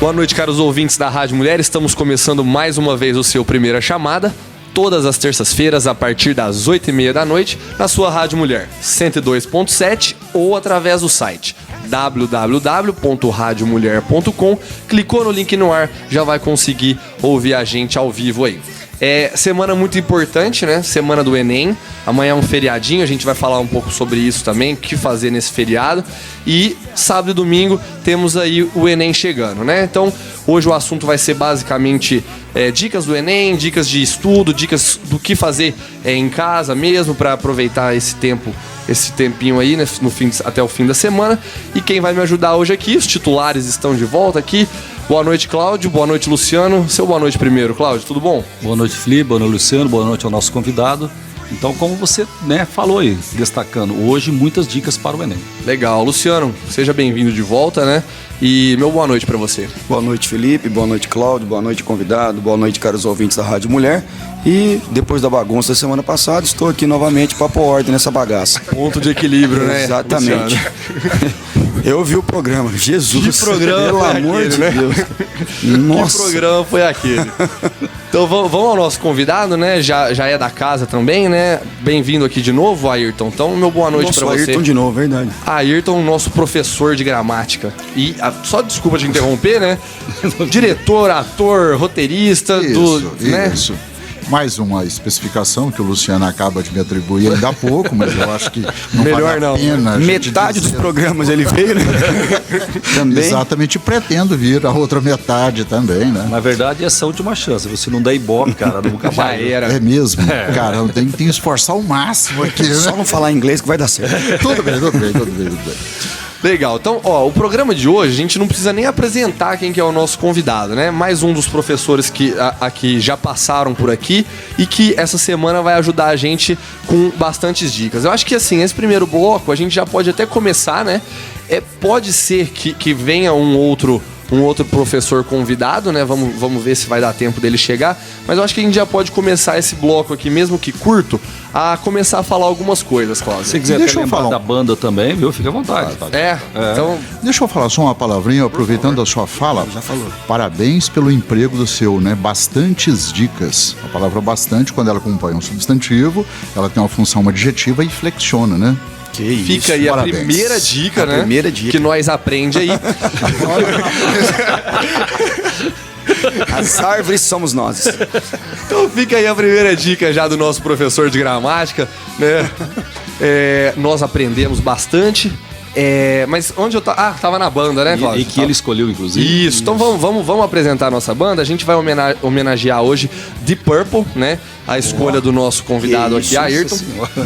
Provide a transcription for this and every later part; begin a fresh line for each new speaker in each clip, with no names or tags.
Boa noite, caros ouvintes da Rádio Mulher. Estamos começando mais uma vez o seu Primeira Chamada, todas as terças-feiras a partir das 8h30 da noite, na sua Rádio Mulher 102.7 ou através do site www.radiomulher.com. Clicou no link no ar, já vai conseguir ouvir a gente ao vivo aí. É semana muito importante, né? Semana do Enem. Amanhã é um feriadinho, a gente vai falar um pouco sobre isso também, o que fazer nesse feriado. E sábado e domingo temos aí o Enem chegando, né? Então, hoje o assunto vai ser basicamente dicas do Enem, dicas de estudo, dicas do que fazer em casa mesmo para aproveitar esse tempinho aí, né, até o fim da semana. E quem vai me ajudar hoje aqui, os titulares estão de volta aqui. Boa noite, Cláudio. Boa noite, Luciano. Seu boa noite primeiro, Cláudio. Tudo bom?
Boa noite, Felipe. Boa noite, Luciano. Boa noite ao nosso convidado. Então, como você falou aí, destacando hoje muitas dicas para o Enem.
Legal. Luciano, seja bem-vindo de volta, né? E meu boa noite para você.
Boa noite, Felipe. Boa noite, Cláudio. Boa noite, convidado. Boa noite, caros ouvintes da Rádio Mulher. E depois da bagunça da semana passada, estou aqui novamente para pôr ordem nessa bagaça.
Ponto de equilíbrio, né?
Exatamente. Eu vi o programa. Jesus.
Que programa
pelo
foi
amor
aquele,
de
né?
Deus. Nossa.
Que programa foi aquele? Então vamos ao nosso convidado, né? Já é da casa também, né? Bem-vindo aqui de novo, Ayrton. Então, meu boa noite para você.
Ayrton de novo, verdade.
Ayrton, nosso professor de gramática. E só desculpa te interromper, né? Diretor, ator, roteirista.
Isso. Mais uma especificação que o Luciano acaba de me atribuir ainda há pouco, mas eu acho que não
melhor
vale a pena.
Metade dos programas ele veio, né?
Também. Exatamente, pretendo vir a outra metade também, né?
Na verdade, essa é a última chance. Se não der ibope, cara, nunca mais.
Já era.
É mesmo? Cara, eu tenho que esforçar o máximo aqui, né?
Só não falar inglês que vai dar certo.
Tudo bem.
Legal, então, o programa de hoje, a gente não precisa nem apresentar quem que é o nosso convidado, né? Mais um dos professores que aqui já passaram por aqui e que essa semana vai ajudar a gente com bastantes dicas. Eu acho que, assim, esse primeiro bloco, a gente já pode até começar, né? Pode ser que venha um outro professor convidado, né? Vamos ver se vai dar tempo dele chegar. Mas eu acho que a gente já pode começar esse bloco aqui, mesmo que curto, a começar a falar algumas coisas, Cláudio.
Se quiser lembrar da banda também, viu? Fica à vontade.
Então...
Deixa eu falar só uma palavrinha, aproveitando a sua fala.
Já falou.
Parabéns pelo emprego do seu, né? Bastantes dicas. A palavra bastante, quando ela acompanha um substantivo, ela tem uma função adjetiva e flexiona, né?
Que isso.
Fica aí
Parabéns.
a primeira dica, né?
Primeira dica.
Que nós aprende aí.
As árvores somos nós.
Então fica aí a primeira dica já do nosso professor de gramática, né? Nós aprendemos bastante. Mas onde eu tava? Tava na banda, né, Cláudio?
E que ele escolheu, inclusive.
Isso. Então vamos apresentar a nossa banda. A gente vai homenagear hoje Deep Purple, né? A escolha do nosso convidado aqui, Ayrton.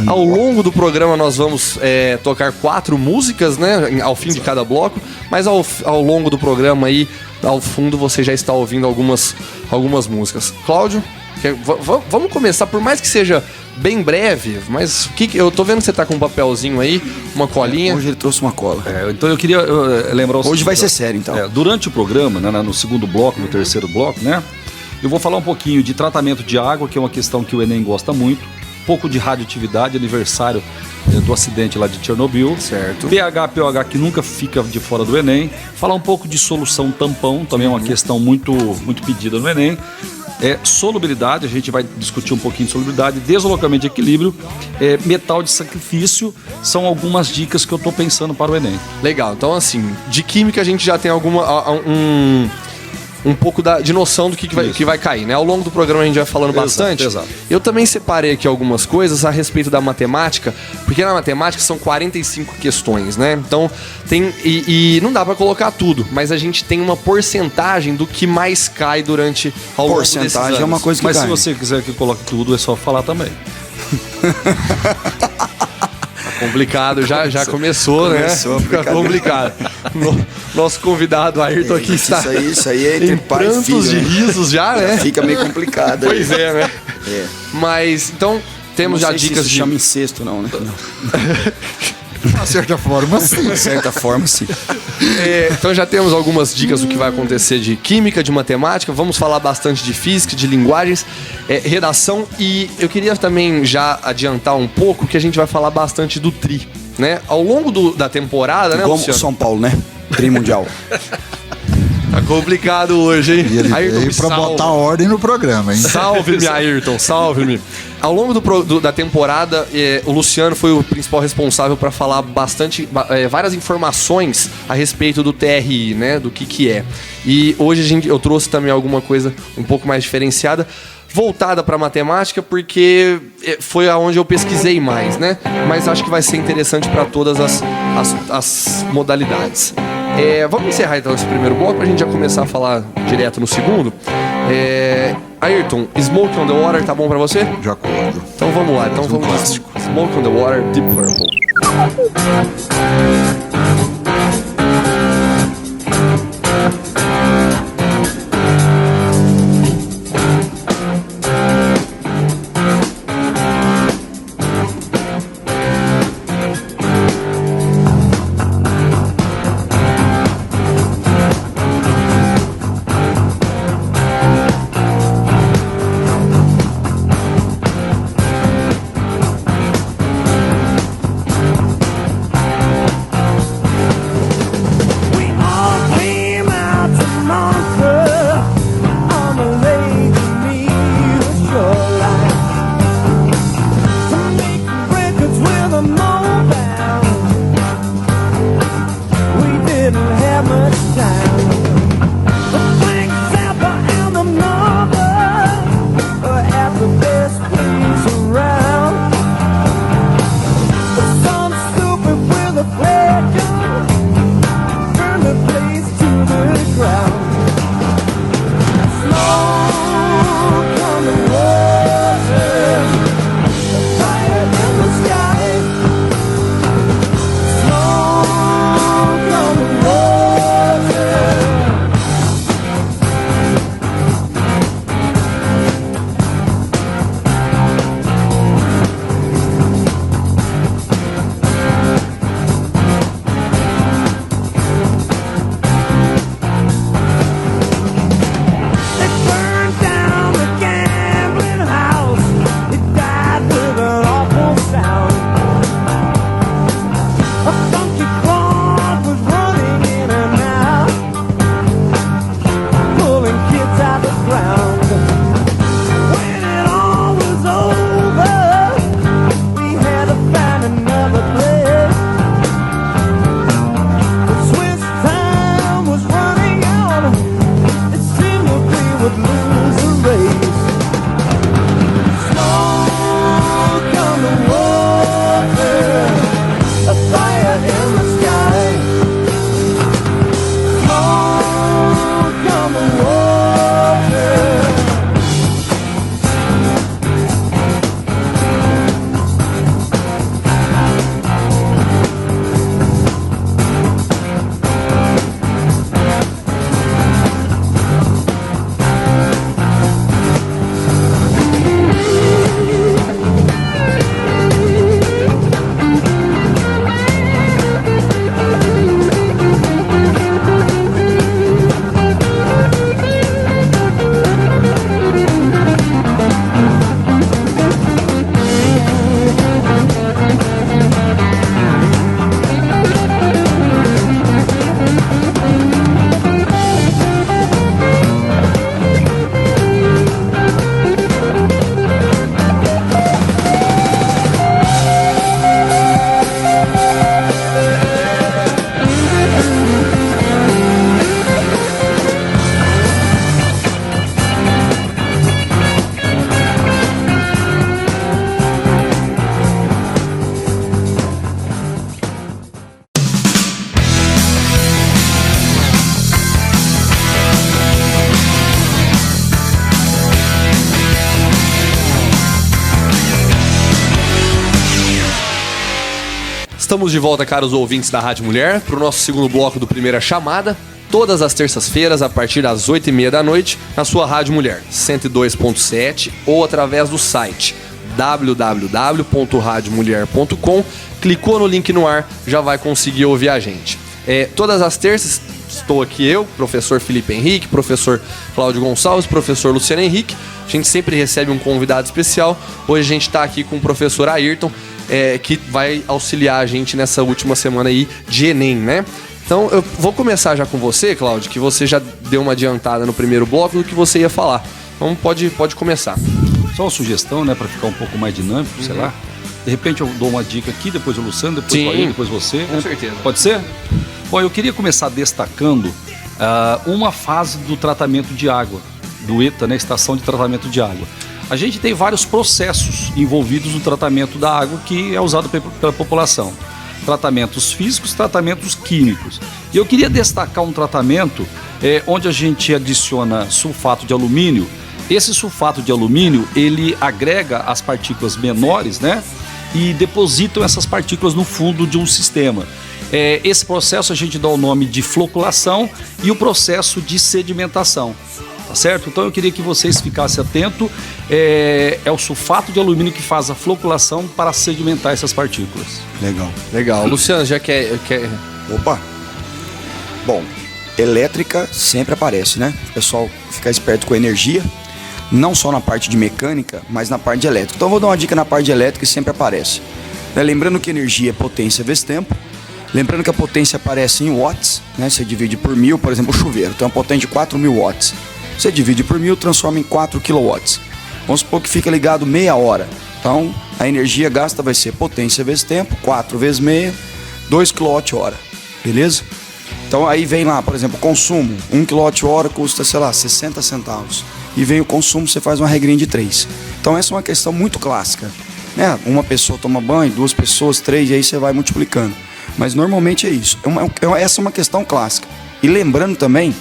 Ao longo do programa nós vamos tocar 4 músicas, né? Ao fim de cada bloco. Mas ao longo do programa aí, ao fundo, você já está ouvindo algumas músicas. Cláudio, vamos começar, por mais que seja bem breve, mas eu tô vendo que você tá com um papelzinho aí, uma colinha.
Hoje ele trouxe uma cola.
Então eu queria lembrar o seguinte.
Hoje vai ser sério, então.
Durante o programa, né, no segundo bloco, no terceiro bloco, né? Eu vou falar um pouquinho de tratamento de água, que é uma questão que o Enem gosta muito. Um pouco de radioatividade, aniversário do acidente lá de Chernobyl.
Certo.
pH, POH, que nunca fica de fora do Enem. Falar um pouco de solução tampão, também é uma questão muito, muito pedida no Enem. Solubilidade, a gente vai discutir um pouquinho de solubilidade, deslocamento de equilíbrio, metal de sacrifício, são algumas dicas que eu estou pensando para o Enem.
Legal, então assim, de química a gente já tem um pouco de noção do que vai cair, né? Ao longo do programa a gente vai falando bastante.
Exato.
Eu também separei aqui algumas coisas a respeito da matemática, porque na matemática são 45 questões, né? Então tem. E não dá pra colocar tudo, mas a gente tem uma porcentagem do que mais cai durante ao longo desses anos.
Porcentagem é uma coisa que
Mas
cai.
se você quiser que coloque tudo, é só falar também.
Complicado, já começou, né?
Começou a
Fica
brincadeira.
complicado. Nosso convidado Ayrton aqui está
Isso aí é entre
em
pai e
prantos
filho,
de
né?
risos já, né?
Fica meio complicado.
Pois é, né?
É.
Mas, então, temos
Não
já
sei se
dicas
isso
de...
chama incesto, não, né?
De uma certa forma, sim.
De certa forma, sim.
Então já temos algumas dicas do que vai acontecer de química, de matemática. Vamos falar bastante de física, de linguagens, redação. E eu queria também já adiantar um pouco que a gente vai falar bastante do tri, né? Ao longo da temporada, né,
Como
Luciano?
São Paulo, né? Tri mundial.
Tá complicado hoje, hein?
E ele
Ayrton,
veio
me
pra
salva.
botar ordem no programa, hein?
Salve-me, Ayrton, salve-me. Ao longo da temporada, o Luciano foi o principal responsável para falar várias informações a respeito do TRI, né? Do que é. E hoje eu trouxe também alguma coisa um pouco mais diferenciada, voltada para matemática, porque foi aonde eu pesquisei mais, né? Mas acho que vai ser interessante para todas as modalidades. Vamos encerrar então esse primeiro bloco pra gente já começar a falar direto no segundo. Ayrton, Smoke on the Water, tá bom pra você?
De acordo.
Então vamos lá. Então vamos
clássico.
Smoke on the Water, Deep Purple. Estamos de volta, caros ouvintes da Rádio Mulher, para o nosso segundo bloco do Primeira Chamada, todas as terças-feiras, a partir das 8h30 da noite, na sua Rádio Mulher, 102.7, ou através do site www.radiomulher.com. Clicou no link no ar, já vai conseguir ouvir a gente. Todas as terças, estou aqui eu, professor Felipe Henrique, professor Cláudio Gonçalves, professor Luciano Henrique. A gente sempre recebe um convidado especial. Hoje a gente está aqui com o professor Ayrton, que vai auxiliar a gente nessa última semana aí de Enem, né? Então eu vou começar já com você, Cláudio, que você já deu uma adiantada no primeiro bloco do que você ia falar. Então pode começar.
Só uma sugestão, né, para ficar um pouco mais dinâmico, sei lá. De repente eu dou uma dica aqui, depois o Luciano, depois o Ayrton, depois você.
Com certeza.
Pode ser? Bom, eu queria começar destacando uma fase do tratamento de água, do ETA, né, Estação de Tratamento de Água. A gente tem vários processos envolvidos no tratamento da água que é usado pela população. Tratamentos físicos, tratamentos químicos. E eu queria destacar um tratamento onde a gente adiciona sulfato de alumínio. Esse sulfato de alumínio, ele agrega as partículas menores, né? E depositam essas partículas no fundo de um sistema. Esse processo a gente dá o nome de floculação e o processo de sedimentação. Tá certo? Então eu queria que vocês ficassem atentos. É o sulfato de alumínio que faz a floculação para sedimentar essas partículas.
Legal.
Luciano, já quer...
Opa! Bom, elétrica sempre aparece, né? O pessoal ficar esperto com a energia, não só na parte de mecânica, mas na parte de elétrica. Então eu vou dar uma dica na parte de elétrica que sempre aparece. Lembrando que energia é potência vezes tempo. Lembrando que a potência aparece em watts, né? Você divide por 1000, por exemplo, o chuveiro tem uma potência de 4.000 watts. Você divide por 1000, transforma em 4 kW. Vamos supor que fica ligado meia hora. Então, a energia gasta vai ser potência vezes tempo, 4 vezes meia, 2 kWh. Beleza? Então, aí vem lá, por exemplo, o consumo. 1 kWh custa, 60 centavos. E vem o consumo, você faz uma regrinha de 3. Então, essa é uma questão muito clássica. Né? Uma pessoa toma banho, 2 pessoas, 3, e aí você vai multiplicando. Mas, normalmente é isso. Essa é uma questão clássica. E lembrando também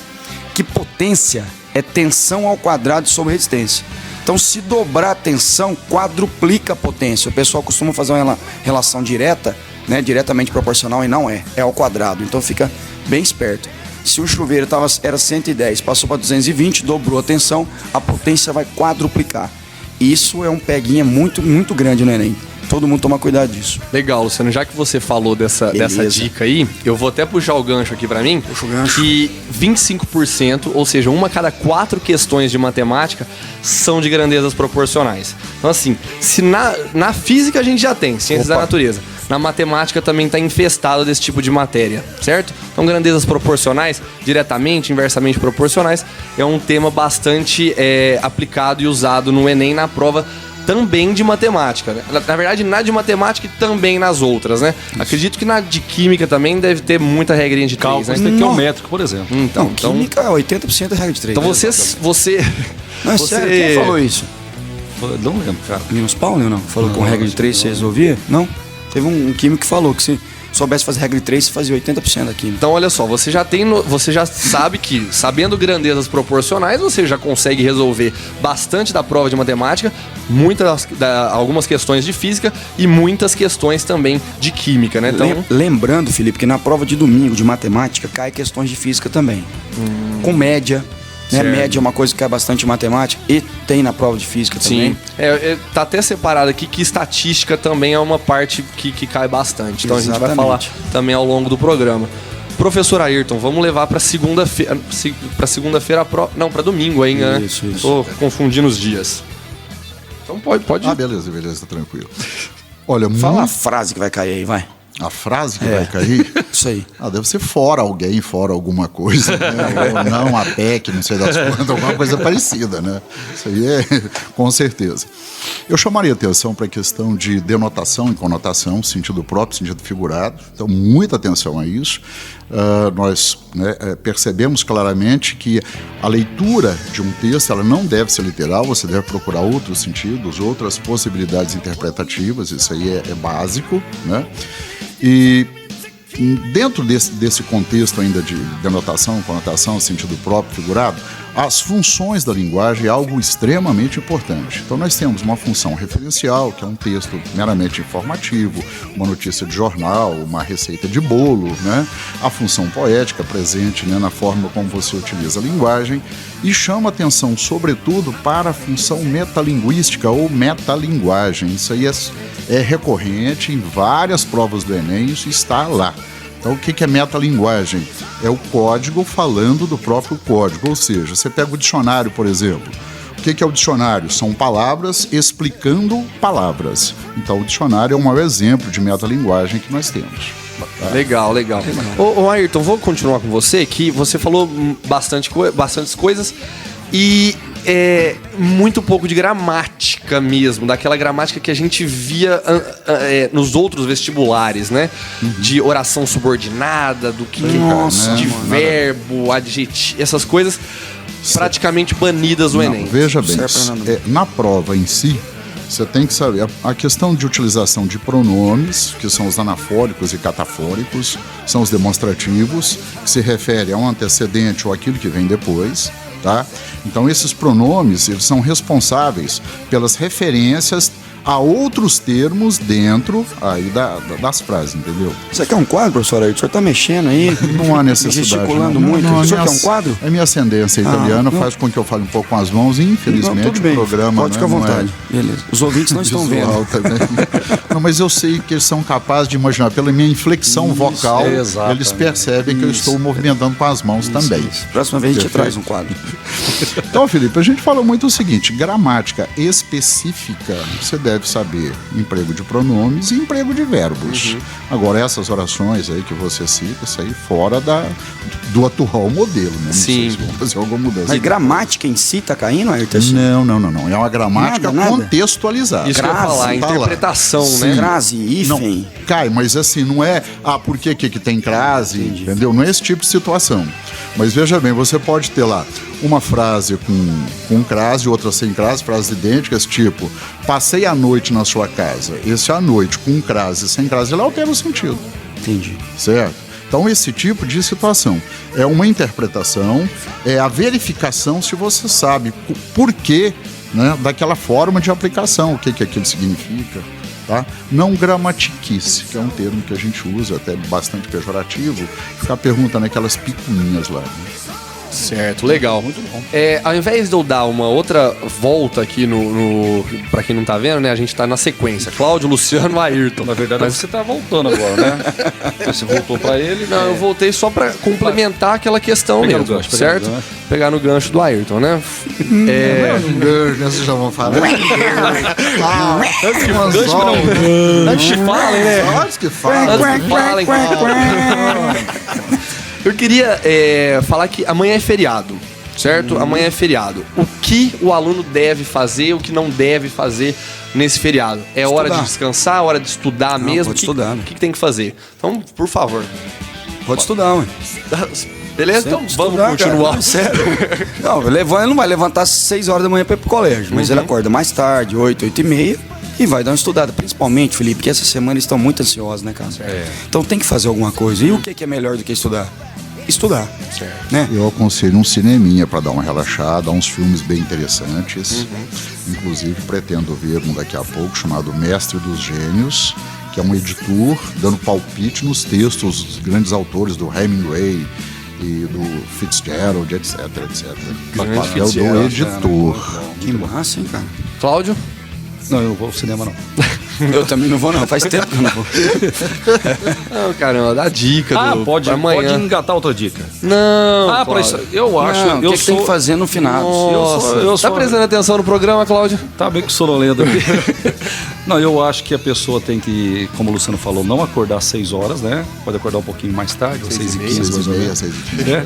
que potência é tensão ao quadrado sobre resistência. Então, se dobrar a tensão, quadruplica a potência. O pessoal costuma fazer uma relação direta, né, diretamente proporcional, e não é ao quadrado. Então, fica bem esperto. Se o chuveiro era 110, passou para 220, dobrou a tensão, a potência vai quadruplicar. Isso é um peguinha muito, muito grande no Enem. Todo mundo toma cuidado disso.
Legal, Luciano. Já que você falou dessa dica aí, eu vou até puxar o gancho aqui pra mim.
Puxa o gancho.
Que 25%, ou seja, uma a cada 4 questões de matemática são de grandezas proporcionais. Então, assim, se na física a gente já tem, ciências da natureza. Na matemática também está infestado desse tipo de matéria, certo? Então, grandezas proporcionais, diretamente, inversamente proporcionais, é um tema bastante aplicado e usado no Enem na prova também de matemática, né? Na verdade, na de matemática e também nas outras, né? Isso. Acredito que na de química também deve ter muita regrinha de 3, né?
Estequiométrico, por exemplo.
Então, química, 80% é regra de 3.
Então você...
Não, é sério, quem falou isso?
Eu não lembro, cara.
Linus Paulo, não? Falou com regra de 3 você resolvia? Não? Teve um químico que falou que se soubesse fazer regra de 3, você fazia 80% da química.
Então, olha só, você já sabe que, sabendo grandezas proporcionais, você já consegue resolver bastante da prova de matemática, algumas questões de física e muitas questões também de química, né? Então...
Lembrando, Felipe, que na prova de domingo de matemática cai questões de física também. Com média. Né? Média é uma coisa que cai bastante em matemática e tem na prova de física também.
Sim. Tá até separado aqui que estatística também é uma parte que cai bastante. Então
Exatamente.
A gente vai falar também ao longo do programa. Professor Ayrton, vamos levar para segunda-feira. Para segunda-feira a prova. Não, para domingo ainda, né?
Isso.
Tô confundindo os dias. Então pode ir.
Ah, beleza, tranquilo. Olha,
Fala a frase que vai cair aí, vai.
A frase que vai cair?
Isso aí.
Deve ser fora alguém, fora alguma coisa, né? Ou não, a PEC, não sei das quantas, alguma coisa parecida, né? Isso aí é com certeza. Eu chamaria atenção para a questão de denotação e conotação, sentido próprio, sentido figurado. Então, muita atenção a isso. Nós percebemos claramente que a leitura de um texto ela não deve ser literal, você deve procurar outros sentidos, outras possibilidades interpretativas, isso aí é básico, né? E dentro desse contexto ainda de denotação, conotação, sentido próprio, figurado, As funções da linguagem é algo extremamente importante. Então nós temos uma função referencial, que é um texto meramente informativo, uma notícia de jornal, uma receita de bolo, né? A função poética presente, né, na forma como você utiliza a linguagem, e chama atenção sobretudo para a função metalinguística ou metalinguagem. Isso aí é recorrente em várias provas do Enem, isso está lá. Então, o que é metalinguagem? É o código falando do próprio código, ou seja, você pega o dicionário, por exemplo. O que é o dicionário? São palavras explicando palavras. Então, o dicionário é um maior exemplo de metalinguagem que nós temos.
Legal. Ô Ayrton, vou continuar com você, que você falou bastantes coisas e muito pouco de gramática mesmo, daquela gramática que a gente via nos outros vestibulares, né? De oração subordinada, do que de verbo, adjetivo, essas coisas praticamente banidas do Enem.
Veja bem, na prova em si, você tem que saber a questão de utilização de pronomes, que são os anafóricos e catafóricos, são os demonstrativos, que se refere a um antecedente ou aquilo que vem depois. Tá? Então esses pronomes, eles são responsáveis pelas referências a outros termos dentro aí das frases, entendeu?
Você quer um quadro, professor Ayrton? O senhor está mexendo aí?
Não há necessidade.
Gesticulando muito. O senhor quer um quadro?
A minha ascendência italiana faz com que eu fale um pouco com as mãos e, infelizmente, o programa...
Pode ficar à vontade. Beleza. Os ouvintes não estão vendo.
Não, mas eu sei que eles são capazes de imaginar. Pela minha inflexão vocal, eles percebem que eu estou movimentando com as mãos também.
Próxima vez a gente traz um quadro.
Então, Felipe, a gente fala muito o seguinte: gramática específica, você deve saber emprego de pronomes e emprego de verbos. Agora, essas orações aí que você cita, isso aí fora do atual modelo, né? Não sei se vão fazer alguma mudança.
Mas gramática em si tá caindo, Ayrton?
Não. É uma gramática contextualizada.
Isso que eu ia falar, interpretação, né?
Crase, hífen.
Cai, mas assim, não é... por que tem crase? Entendi. Entendeu? Não é esse tipo de situação. Mas veja bem, você pode ter lá uma frase com crase, outra sem crase, frases idênticas, tipo, passei a noite na sua casa. Esse a noite com crase e sem crase, ele altera o sentido.
Entendi.
Certo? Então, esse tipo de situação é uma interpretação, é a verificação se você sabe por que, né, daquela forma de aplicação, o que aquilo significa. Tá? Não gramatiquice, que é um termo que a gente usa, até bastante pejorativo, ficar perguntando aquelas picuinhas lá. Né?
Certo, legal. Muito bom. Ao invés de eu dar uma outra volta aqui pra quem não tá vendo, né? A gente tá na sequência. Cláudio, Luciano, Ayrton.
Na verdade, você tá voltando agora, né? Você voltou pra ele.
Não, eu voltei só pra complementar aquela questão mesmo, certo? Pegar no gancho do Ayrton, né?
Vocês já vão falar.
Antes que falem, né?
Antes que falem.
Eu queria falar que amanhã é feriado, certo? Amanhã é feriado. O que o aluno deve fazer, o que não deve fazer nesse feriado? É hora de descansar, hora de estudar mesmo?
Pode estudar.
O que tem que fazer? Então, por favor.
Pode estudar, ué.
Beleza? Então vamos continuar.
Não, sério. Não, ele não vai levantar às 6 horas da manhã para ir pro colégio, mas ele acorda mais tarde, 8h30, e vai dar uma estudada. Principalmente, Felipe, porque essa semana eles estão muito ansiosos, né, cara? Então tem que fazer alguma coisa. E o que é melhor do que estudar? Estudar. Certo. Né?
Eu aconselho um cineminha para dar uma relaxada, uns filmes bem interessantes. Inclusive pretendo ver um daqui a pouco chamado Mestre dos Gênios, que é um editor dando palpite nos textos dos grandes autores do Hemingway e do Fitzgerald, etc.
Grande
papel do editor.
Que massa, hein, cara?
Cláudio?
Não, eu não vou ao cinema, não.
Eu também não vou, não. Faz tempo que eu não vou.
Não, caramba, dá dica
pode engatar outra dica.
Não,
pra isso, eu acho...
Não, o que tem que fazer no final?
Tá prestando atenção no programa, Cláudio?
Tá bem que sonolento aqui. Não, eu acho que a pessoa tem que, como o Luciano falou, não acordar às 6 horas, né? Pode acordar um pouquinho mais tarde, às 6h15, mais ou menos.
6h30.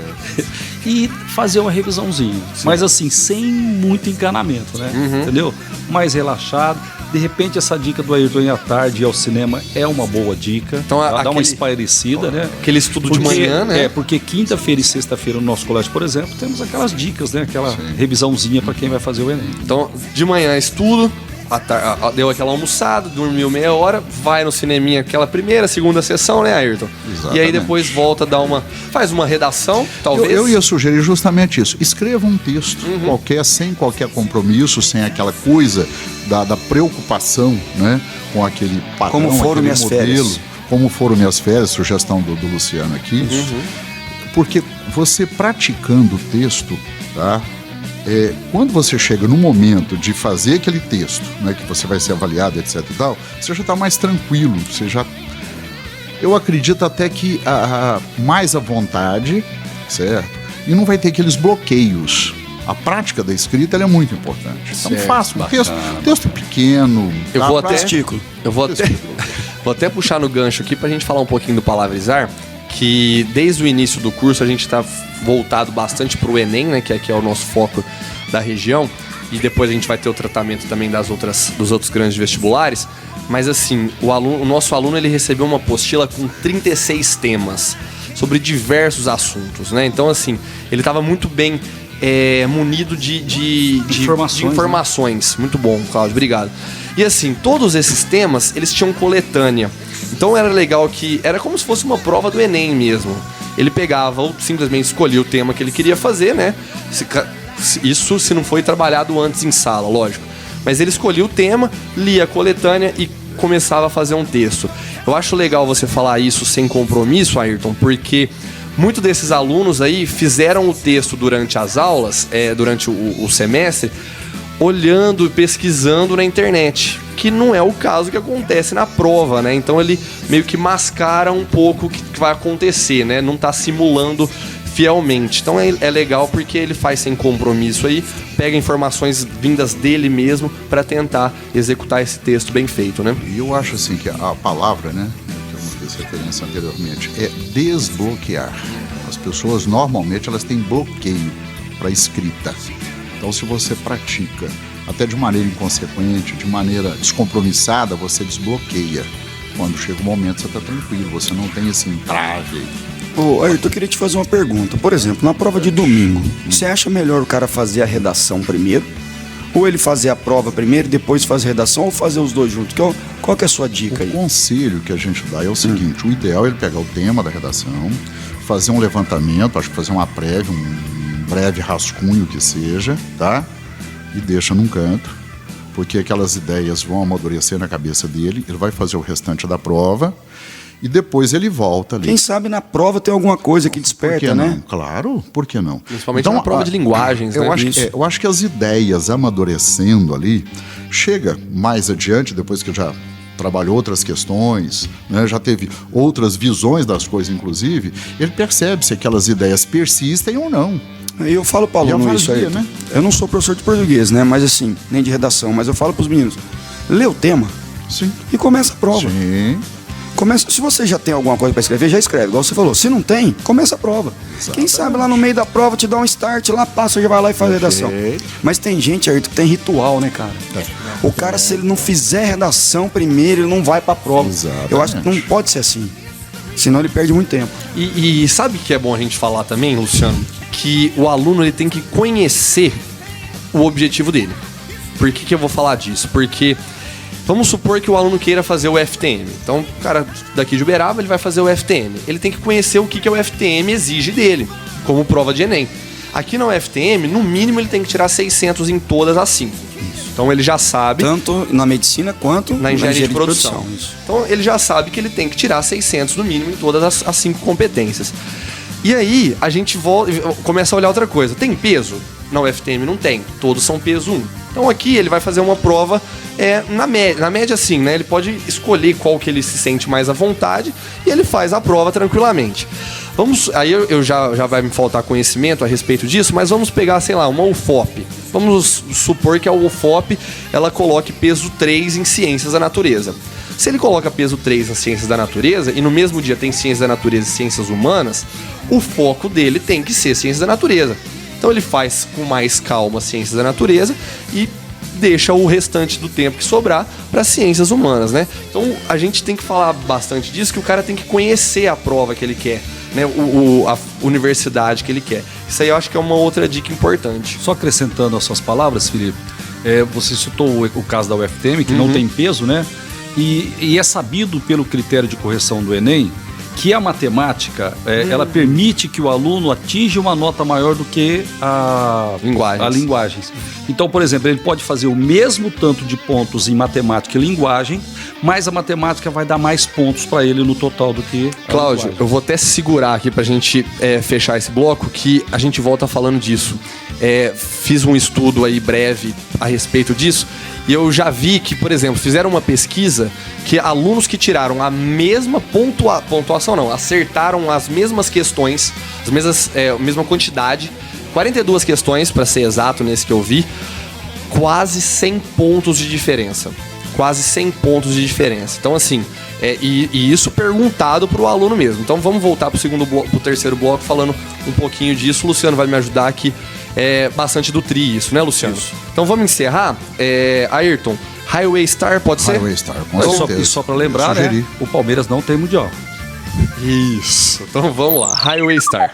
E fazer uma revisãozinha. Mas assim, sem muito encanamento, né? Entendeu? Mais relaxado. De repente, essa dica do Ayrton ir à tarde e ao cinema é uma boa dica.
Então,
dá uma espairecida, né?
Aquele estudo de manhã, né?
Porque quinta-feira e sexta-feira no nosso colégio, por exemplo, temos aquelas dicas, né? Aquela revisãozinha para quem vai fazer o Enem.
Então, de manhã estudo, deu aquela almoçada, dormiu meia hora, vai no cineminha, aquela primeira, segunda sessão, né, Ayrton?
Exatamente.
E aí depois volta, faz uma redação, talvez.
Eu ia sugerir justamente isso. Escreva um texto qualquer, sem qualquer compromisso, sem aquela coisa da preocupação, né, com aquele padrão,
Como foram
aquele
minhas
modelo.
férias.
Como foram minhas férias, sugestão do Luciano aqui. Porque você praticando o texto, tá? Quando você chega no momento de fazer aquele texto, né, que você vai ser avaliado, etc e tal, você já está mais tranquilo, eu acredito até que mais à vontade, certo? E não vai ter aqueles bloqueios. A prática da escrita ela é muito importante. Então
Certo,
faça um texto pequeno.
Eu
tá?
vou até,
Testículo.
vou até puxar no gancho aqui pra gente falar um pouquinho do palavrizar, que desde o início do curso a gente está voltado bastante pro Enem, né, que aqui é o nosso foco da região, e depois a gente vai ter o tratamento também dos outros grandes vestibulares, mas assim, o nosso aluno ele recebeu uma apostila com 36 temas sobre diversos assuntos, né? Então assim, ele estava muito bem munido de informações. Muito bom, Cláudio, obrigado. E assim, todos esses temas, eles tinham coletânea. Então era legal que era como se fosse uma prova do Enem mesmo. Ele pegava ou simplesmente escolhia o tema que ele queria fazer, né? Isso se não foi trabalhado antes em sala, lógico. Mas ele escolhia o tema, lia a coletânea e começava a fazer um texto. Eu acho legal você falar isso sem compromisso, Ayrton, porque muitos desses alunos aí fizeram o texto durante as aulas, durante o semestre, olhando e pesquisando na internet, que não é o caso que acontece na prova, né? Então ele meio que mascara um pouco o que vai acontecer, né? Não tá simulando fielmente. Então é legal porque ele faz sem compromisso aí, pega informações vindas dele mesmo para tentar executar esse texto bem feito, né?
E eu acho assim que a palavra, né, que eu não fiz referência anteriormente, é desbloquear. As pessoas normalmente elas têm bloqueio para escrita. Então se você pratica até de maneira inconsequente, de maneira descompromissada, você desbloqueia. Quando chega o momento você está tranquilo, você não tem esse entrave.
Ô, Ayrton, eu queria te fazer uma pergunta. Por exemplo, na prova de domingo, você acha melhor o cara fazer a redação primeiro? Ou ele fazer a prova primeiro e depois fazer a redação? Ou fazer os dois juntos? Qual que é a sua dica aí?
O conselho que a gente dá é o seguinte, o ideal é ele pegar o tema da redação, fazer um levantamento, acho que fazer uma prévia, um breve rascunho que seja, tá? E deixa num canto, porque aquelas ideias vão amadurecer na cabeça dele, ele vai fazer o restante da prova e depois ele volta ali.
Quem sabe na prova tem alguma coisa que desperta,
por que
né?
não? Claro, por que não?
Principalmente na prova de linguagens, né?
Eu acho que as ideias amadurecendo ali, chega mais adiante, depois que já trabalhou outras questões, né, já teve outras visões das coisas, inclusive, ele percebe se aquelas ideias persistem ou não.
Eu falo para o aluno isso aí,
né?
Eu não sou professor de português, né? Mas assim, nem de redação, mas eu falo para os meninos, lê o tema.
Sim.
E começa a prova.
Sim.
Se você já tem alguma coisa para escrever, já escreve, igual você falou. Se não tem, começa a prova.
Exatamente.
Quem sabe lá no meio da prova te dá um start, lá passa, já vai lá e faz a redação. Mas tem gente, Ayrton, que tem ritual, né, cara? O cara, se ele não fizer redação primeiro, ele não vai pra prova.
Exatamente.
Eu acho que não pode ser assim. Senão ele perde muito tempo.
E sabe o que é bom a gente falar também, Luciano? Que o aluno ele tem que conhecer o objetivo dele. Por que eu vou falar disso? Porque vamos supor que o aluno queira fazer o FTM. Então, o cara daqui de Uberaba, ele vai fazer o FTM. Ele tem que conhecer o que o FTM exige dele, como prova de Enem. Aqui na UFTM, no mínimo, ele tem que tirar 600 em todas as 5. Então, ele já sabe...
Tanto na medicina quanto
na engenharia de produção.
Isso.
Então, ele já sabe que ele tem que tirar 600 no mínimo em todas as 5 competências. E aí, a gente começa a olhar outra coisa. Tem peso? Na UFTM não tem. Todos são peso 1. Então aqui ele vai fazer uma prova na média assim, né? Ele pode escolher qual que ele se sente mais à vontade e ele faz a prova tranquilamente. Aí eu já vai me faltar conhecimento a respeito disso, mas vamos pegar, sei lá, uma UFOP. Vamos supor que a UFOP ela coloque peso 3 em Ciências da Natureza. Se ele coloca peso 3 em Ciências da Natureza e no mesmo dia tem Ciências da Natureza e Ciências Humanas, o foco dele tem que ser Ciências da Natureza. Então ele faz com mais calma Ciências da Natureza e deixa o restante do tempo que sobrar para Ciências Humanas, né? Então a gente tem que falar bastante disso, que o cara tem que conhecer a prova que ele quer, né? A universidade que ele quer. Isso aí eu acho que é uma outra dica importante.
Só acrescentando as suas palavras, Felipe, Você citou o caso da UFTM, que não tem peso, né? E é sabido pelo critério de correção do Enem que a matemática, ela permite que o aluno atinja uma nota maior do que a linguagens. Então, por exemplo, ele pode fazer o mesmo tanto de pontos em matemática e linguagem, mas a matemática vai dar mais pontos para ele no total do que a
Cláudio,
linguagem.
eu vou até segurar aqui pra gente fechar esse bloco, que a gente volta falando disso. Fiz um estudo aí breve a respeito disso, e eu já vi que, por exemplo, fizeram uma pesquisa que alunos que tiraram a mesma pontuação, não, acertaram as mesmas questões, a mesma quantidade, 42 questões, para ser exato, nesse que eu vi, quase 100 pontos de diferença. Quase 100 pontos de diferença. Então, assim, e isso perguntado pro aluno mesmo. Então, vamos voltar pro terceiro bloco falando um pouquinho disso. O Luciano vai me ajudar aqui. Bastante do TRI isso, né, Luciano? Isso. Então vamos encerrar. Ayrton, Highway Star, pode ser?
Highway Star, com certeza.
E só para lembrar, né, o Palmeiras não tem mundial.
Isso. Então vamos lá, Highway Star.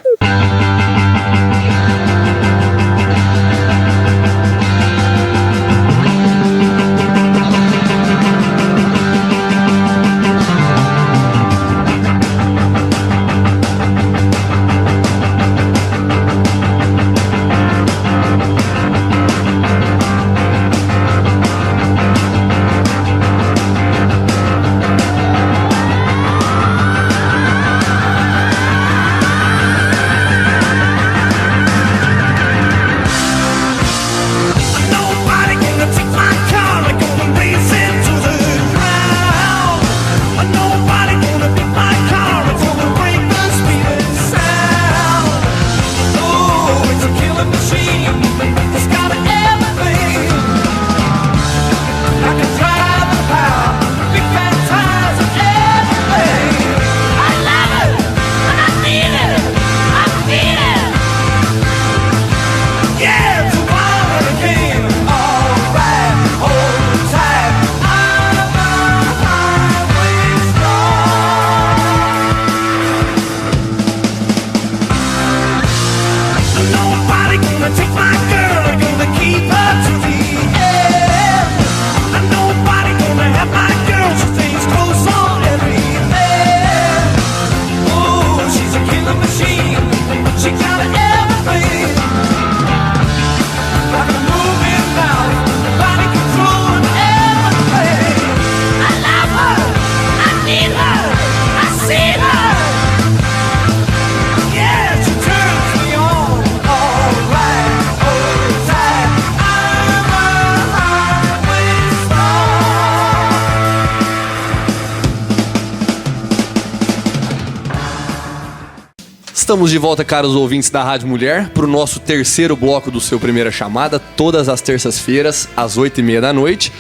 Estamos de volta, caros ouvintes da Rádio Mulher, para o nosso terceiro bloco do seu Primeira Chamada, todas as terças-feiras, às 8h30 da noite,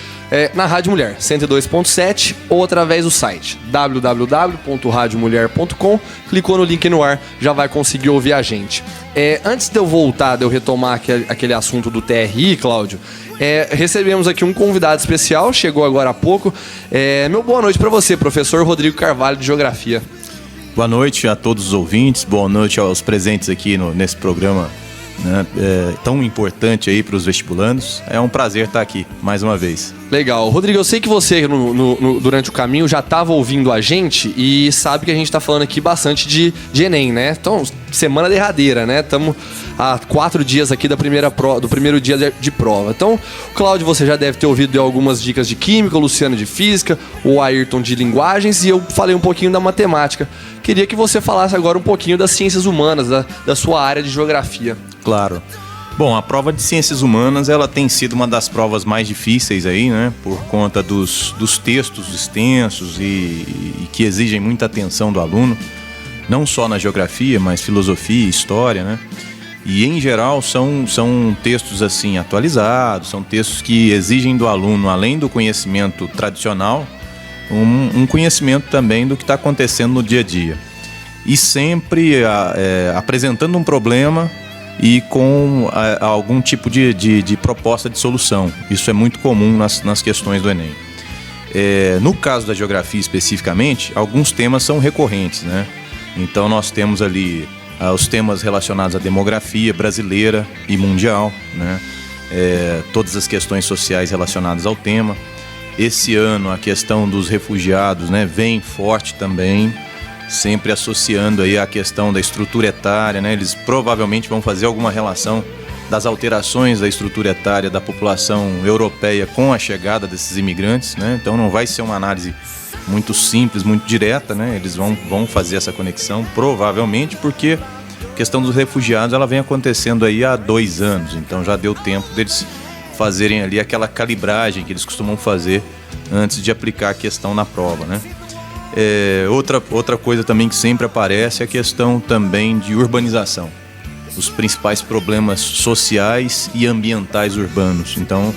na Rádio Mulher, 102.7, ou através do site www.radiomulher.com. Clicou no link no ar, já vai conseguir ouvir a gente. Antes de eu retomar aquele assunto do TRI, Cláudio, recebemos aqui um convidado especial, chegou agora há pouco. Meu boa noite para você, professor Rodrigo Carvalho, de Geografia.
Boa noite a todos os ouvintes, boa noite aos presentes aqui nesse programa, né, tão importante aí para os vestibulandos. É um prazer estar aqui mais uma vez.
Legal. Rodrigo, eu sei que você durante o caminho já estava ouvindo a gente e sabe que a gente está falando aqui bastante de Enem, né? Então, semana derradeira, né? Estamos há 4 dias aqui do primeiro dia de prova. Então, o Cláudio, você já deve ter ouvido algumas dicas de química, o Luciano de física, o Ayrton de linguagens, e eu falei um pouquinho da matemática. Queria que você falasse agora um pouquinho das ciências humanas, da sua área de geografia.
Claro. Bom, a prova de ciências humanas, ela tem sido uma das provas mais difíceis aí, né? Por conta dos textos extensos e que exigem muita atenção do aluno. Não só na geografia, mas filosofia, história, né? E, em geral, são textos, assim, atualizados, são textos que exigem do aluno, além do conhecimento tradicional, um conhecimento também do que está acontecendo no dia a dia. E sempre apresentando um problema e com algum tipo de proposta de solução. Isso é muito comum nas questões do Enem. No caso da geografia especificamente, alguns temas são recorrentes, né? Então nós temos ali os temas relacionados à demografia brasileira e mundial, né? todas as questões sociais relacionadas ao tema. Esse ano a questão dos refugiados, né, vem forte também, sempre associando aí a questão da estrutura etária, né? Eles provavelmente vão fazer alguma relação das alterações da estrutura etária da população europeia com a chegada desses imigrantes, né? Então não vai ser uma análise muito simples, muito direta, né? Eles vão fazer essa conexão, provavelmente, porque a questão dos refugiados ela vem acontecendo aí há 2 anos, então já deu tempo deles fazerem ali aquela calibragem que eles costumam fazer antes de aplicar a questão na prova, né? Outra coisa também que sempre aparece é a questão também de urbanização. Os principais problemas sociais e ambientais urbanos. Então,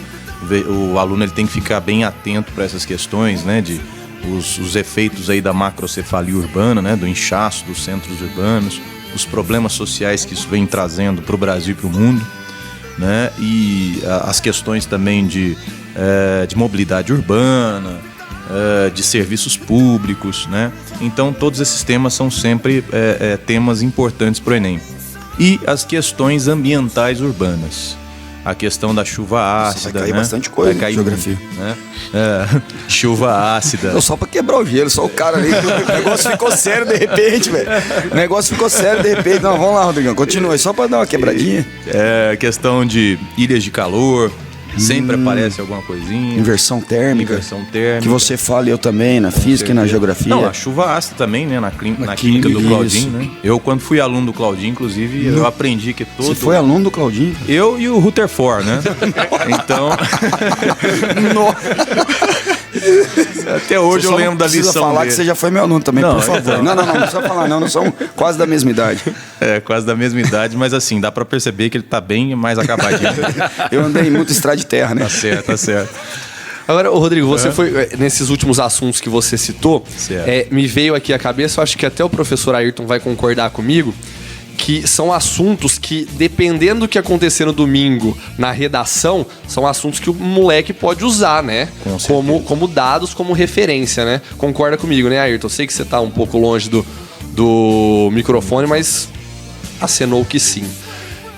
o aluno ele tem que ficar bem atento para essas questões, né, de os efeitos aí da macrocefalia urbana, né, do inchaço dos centros urbanos, os problemas sociais que isso vem trazendo para o Brasil e para o mundo, né, e as questões também de mobilidade urbana, de serviços públicos, né. Então, todos esses temas são sempre temas importantes para o Enem. E as questões ambientais urbanas. A questão da chuva ácida.
Vai cair,
né?
bastante coisa,
vai cair,
geografia.
Né? Chuva ácida.
Não, só pra quebrar o gelo, só o cara ali. O negócio ficou sério de repente, velho. O negócio ficou sério de repente. Não, vamos lá, Rodrigão, continua. Só pra dar uma quebradinha.
Questão de ilhas de calor. Sempre aparece alguma coisinha.
Inversão térmica. Que você fala, eu também, na física e na geografia.
Não, a chuva ácida também, né? Na química do Claudinho, né? Eu, quando fui aluno do Claudinho, inclusive, eu aprendi que todo...
Você foi aluno do Claudinho?
Eu e o Rutherford, né? Então... Até hoje eu lembro da lição
precisa falar
dele.
que você já foi meu aluno também,
Não,
por favor. Não precisa falar não somos quase da mesma idade.
Quase da mesma idade, mas assim, dá pra perceber que ele tá bem mais acabadinho.
Eu andei em muita estrada de terra, né?
Tá certo.
Agora, Rodrigo, você foi nesses últimos assuntos que você citou, me veio aqui à cabeça, eu acho que até o professor Ayrton vai concordar comigo, que são assuntos que, dependendo do que acontecer no domingo na redação, são assuntos que o moleque pode usar, né? Como dados, como referência, né? Concorda comigo, né, Ayrton? Eu sei que você tá um pouco longe do microfone, mas acenou que sim.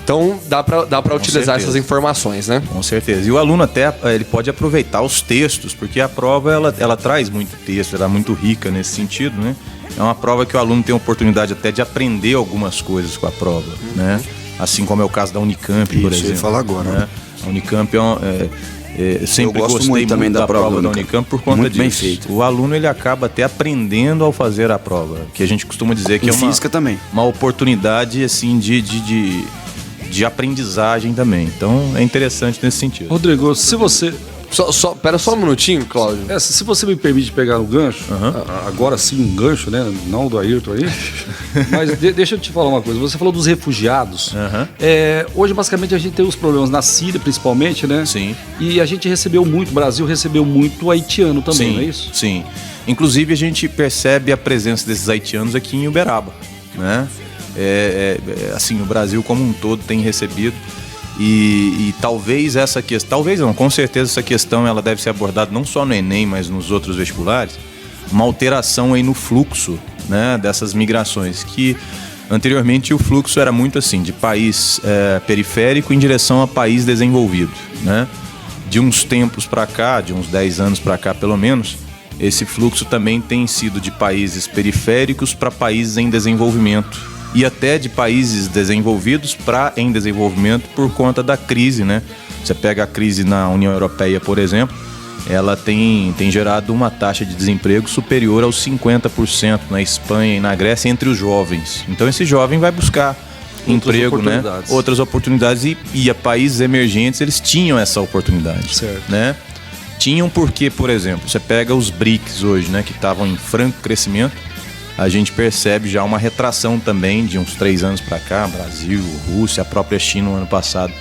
Então, dá pra utilizar essas informações, né?
Com certeza. E o aluno até ele pode aproveitar os textos, porque a prova ela traz muito texto, ela é muito rica nesse sentido, né? É uma prova que o aluno tem a oportunidade até de aprender algumas coisas com a prova, né? Assim como é o caso da Unicamp, por exemplo.
Eu ia falar agora.
Né? A Unicamp sempre gostei muito também da prova da Unicamp por conta
muito
disso.
Bem feito.
O aluno ele acaba até aprendendo ao fazer a prova, que a gente costuma dizer que
física também.
Uma oportunidade assim de aprendizagem também. Então é interessante nesse sentido.
Rodrigo, se você...
Pera só um minutinho, Cláudio.
Se você me permite pegar o gancho, agora sim um gancho, né? Não do Ayrton aí. Mas deixa eu te falar uma coisa. Você falou dos refugiados. Hoje, basicamente, a gente tem os problemas na Síria, principalmente, né?
Sim.
E a gente recebeu muito, o Brasil recebeu muito haitiano também, não é isso?
Sim. Inclusive, a gente percebe a presença desses haitianos aqui em Uberaba, né? Assim, o Brasil como um todo tem recebido. E talvez essa questão, talvez não, com certeza essa questão ela deve ser abordada não só no Enem, mas nos outros vestibulares, uma alteração aí no fluxo, né, dessas migrações, que anteriormente o fluxo era muito assim, de país periférico em direção a país desenvolvido, né? De uns tempos para cá, de uns 10 anos para cá pelo menos, esse fluxo também tem sido de países periféricos para países em desenvolvimento. E até de países desenvolvidos para em desenvolvimento por conta da crise, né? Você pega a crise na União Europeia, por exemplo, ela tem gerado uma taxa de desemprego superior aos 50% na Espanha e na Grécia entre os jovens. Então esse jovem vai buscar emprego, né? Outras oportunidades e a países emergentes eles tinham essa oportunidade,
certo,
né? Tinham porque, por exemplo, você pega os BRICS hoje, né? Que estavam em franco crescimento. A gente percebe já uma retração também de uns 3 anos para cá, Brasil, Rússia, a própria China no ano passado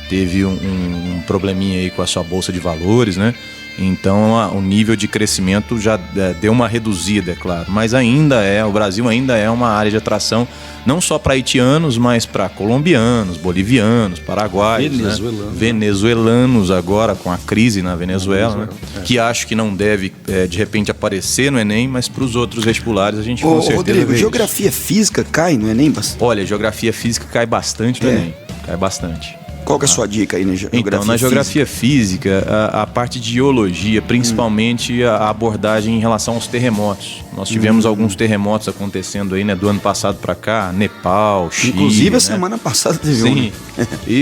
teve um probleminha aí com a sua bolsa de valores, né? Então o nível de crescimento já deu uma reduzida, é claro, mas o Brasil ainda é uma área de atração não só para haitianos, mas para colombianos, bolivianos, paraguaios, venezuelanos agora com a crise na Venezuela, né? Que acho que não deve de repente aparecer no Enem, mas para os outros vestibulares a gente com certeza
Rodrigo,
vê
geografia física cai no Enem?
Olha, geografia física cai bastante no Enem, cai bastante.
Qual que é a sua dica aí na geografia
Então, na geografia física, a parte de geologia, principalmente a abordagem em relação aos terremotos. Nós tivemos alguns terremotos acontecendo aí, né, do ano passado para cá, Nepal, Chile.
Inclusive, a
né?
semana passada teve
Sim.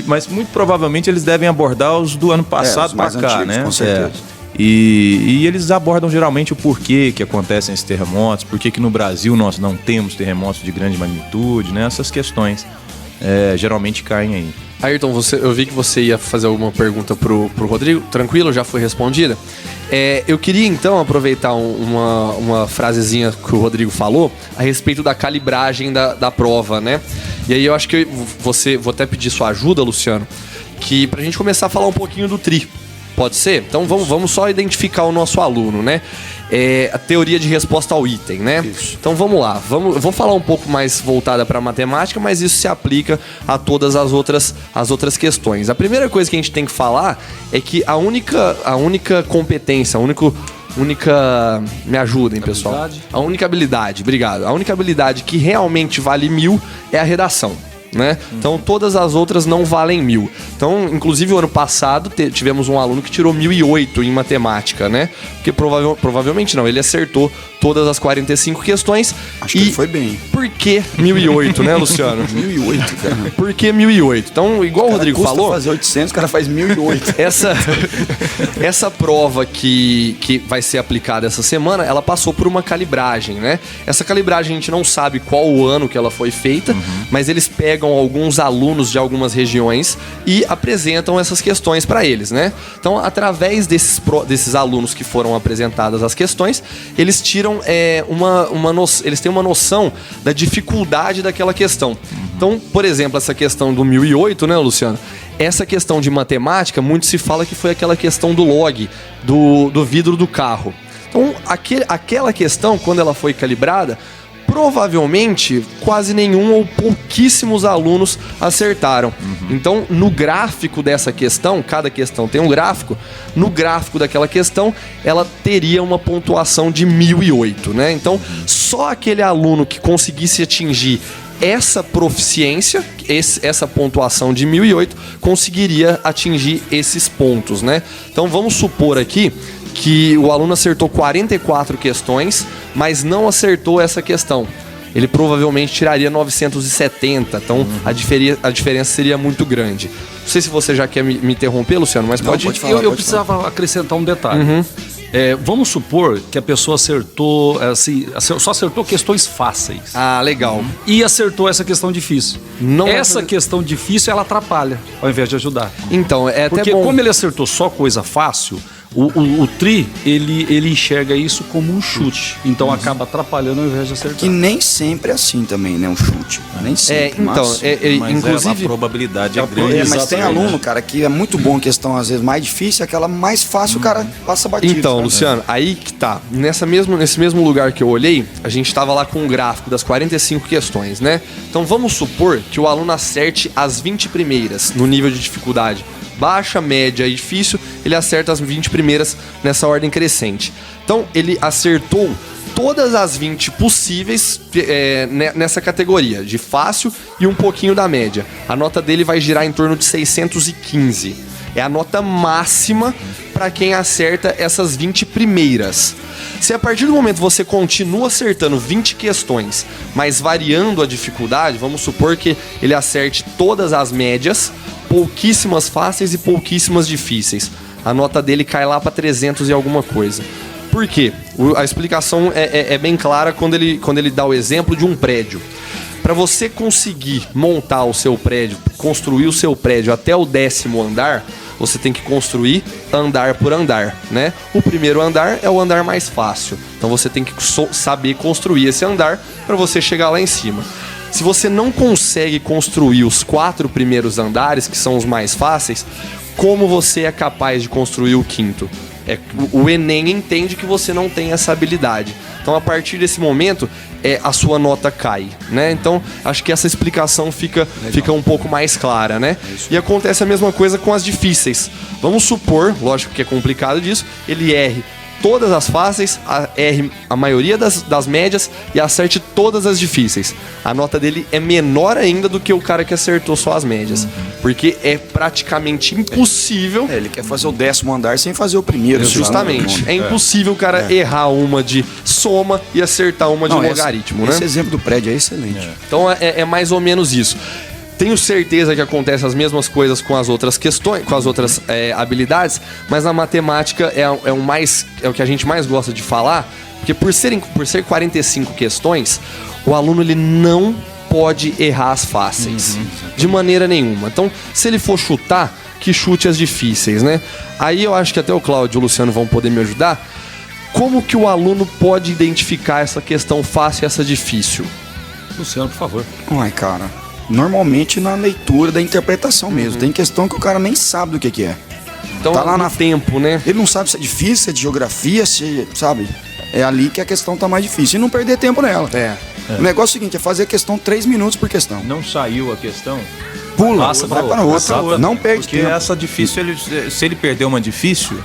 Mas muito provavelmente eles devem abordar os do ano passado
os mais
para cá,
antigos,
né?
com certeza.
E eles abordam geralmente o porquê que acontecem esses terremotos, por que no Brasil nós não temos terremotos de grande magnitude, né? Essas questões geralmente caem aí.
Ayrton, eu vi que você ia fazer alguma pergunta pro Rodrigo. Tranquilo? Já foi respondida? Eu queria então aproveitar uma frasezinha que o Rodrigo falou a respeito da calibragem da prova, né? E aí eu acho que vou até pedir sua ajuda, Luciano, que pra gente começar a falar um pouquinho do TRI. Pode ser? Então vamos só identificar o nosso aluno, né? A teoria de resposta ao item, né? Isso. Então vamos lá. Eu vou falar um pouco mais voltada para a matemática, mas isso se aplica a todas as outras questões. A primeira coisa que a gente tem que falar é que a única competência, me ajudem, pessoal. A única habilidade, obrigado. A única habilidade que realmente vale 1000 é a redação. Né? Então todas as outras não valem 1000. Então, inclusive, o ano passado tivemos um aluno que tirou 1008 em matemática, né? Porque provavelmente não, ele acertou todas as 45 questões.
Acho que ele foi bem.
Por que 1008, né, Luciano?
1008, cara.
Por que 1008? Então, igual o Rodrigo
custa
falou,
fazer 800, o cara faz 1008.
essa prova que vai ser aplicada essa semana, ela passou por uma calibragem, né? Essa calibragem a gente não sabe qual o ano que ela foi feita, mas eles pegam alguns alunos de algumas regiões e apresentam essas questões para eles, né? Então, através desses alunos que foram apresentadas as questões, eles tiram eles têm uma noção da dificuldade daquela questão. Então, por exemplo, essa questão do 1008, né, Luciano? Essa questão de matemática, muito se fala que foi aquela questão do log, do vidro do carro. Então, aquela questão, quando ela foi calibrada, provavelmente quase nenhum ou pouquíssimos alunos acertaram. Então, no gráfico dessa questão, cada questão tem um gráfico, no gráfico daquela questão, ela teria uma pontuação de 1008, né? Então, só aquele aluno que conseguisse atingir essa proficiência, essa pontuação de 1008, conseguiria atingir esses pontos, né? Então, vamos supor aqui que o aluno acertou 44 questões, mas não acertou essa questão. Ele provavelmente tiraria 970, então a diferença seria muito grande. Não sei se você já quer me interromper, Luciano, mas pode
falar.
Eu precisava acrescentar um detalhe. Vamos supor que a pessoa acertou, só acertou questões fáceis.
Ah, legal.
E acertou essa questão difícil. Essa questão difícil, ela atrapalha, ao invés de ajudar.
Então,
Porque
até bom.
como ele acertou só coisa fácil, o TRI, ele enxerga isso como um chute. Então acaba atrapalhando ao invés de acertar.
Que nem sempre é assim também, né? Um chute. Nem sempre.
Mas
inclusive
a probabilidade é grande.
Mas tem aluno, cara, que é muito bom em questão, às vezes, mais difícil, aquela mais fácil, o cara passa batido.
Então,
sabe?
Luciano, aí que tá. Nesse mesmo lugar que eu olhei, a gente tava lá com um gráfico das 45 questões, né? Então vamos supor que o aluno acerte as 20 primeiras no nível de dificuldade. Baixa, média e difícil, ele acerta as 20 primeiras nessa ordem crescente. Então, ele acertou todas as 20 possíveis nessa categoria, de fácil e um pouquinho da média. A nota dele vai girar em torno de 615. É a nota máxima para quem acerta essas 20 primeiras. Se a partir do momento você continua acertando 20 questões, mas variando a dificuldade, vamos supor que ele acerte todas as médias, pouquíssimas fáceis e pouquíssimas difíceis. A nota dele cai lá para 300 e alguma coisa. Por quê? A explicação é bem clara quando ele dá o exemplo de um prédio. Para você conseguir montar o seu prédio, construir o seu prédio até o 10º andar, você tem que construir andar por andar, né? O primeiro andar é o andar mais fácil. Então você tem que saber construir esse andar para você chegar lá em cima. Se você não consegue construir os 4 primeiros andares, que são os mais fáceis, como você é capaz de construir o 5º? O Enem entende que você não tem essa habilidade. Então, a partir desse momento, a sua nota cai, né? Então, acho que essa explicação fica um pouco mais clara, né? E acontece a mesma coisa com as difíceis. Vamos supor, lógico que é complicado disso, ele erre todas as fáceis, erre a maioria das médias e acerte todas as difíceis. A nota dele é menor ainda do que o cara que acertou só as médias. Porque é praticamente impossível.
Ele quer fazer o 10º andar sem fazer o primeiro.
Justamente. É impossível o cara errar uma de soma e acertar uma de logaritmo, né?
Esse exemplo do prédio é excelente.
Então é mais ou menos isso. Tenho certeza que acontecem as mesmas coisas com as outras questões, com as outras habilidades, mas na matemática é o que a gente mais gosta de falar, porque por ser 45 questões, o aluno ele não pode errar as fáceis, de maneira nenhuma. Então, se ele for chutar, que chute as difíceis, né? Aí eu acho que até o Cláudio e o Luciano vão poder me ajudar. Como que o aluno pode identificar essa questão fácil e essa difícil?
Luciano, por favor.
Ai, cara. Normalmente na leitura da interpretação mesmo. Tem questão que o cara nem sabe do que é.
Então,
tá lá
no tempo, né?
Ele não sabe se é difícil, se é de geografia, se, sabe? É ali que a questão tá mais difícil. E não perder tempo nela. O negócio é o seguinte, é fazer a questão 3 minutos por questão.
Não saiu a questão?
Pula,
Passa
vai
pra
para outra. Não perde
Porque
tempo.
essa difícil, se ele perder uma difícil,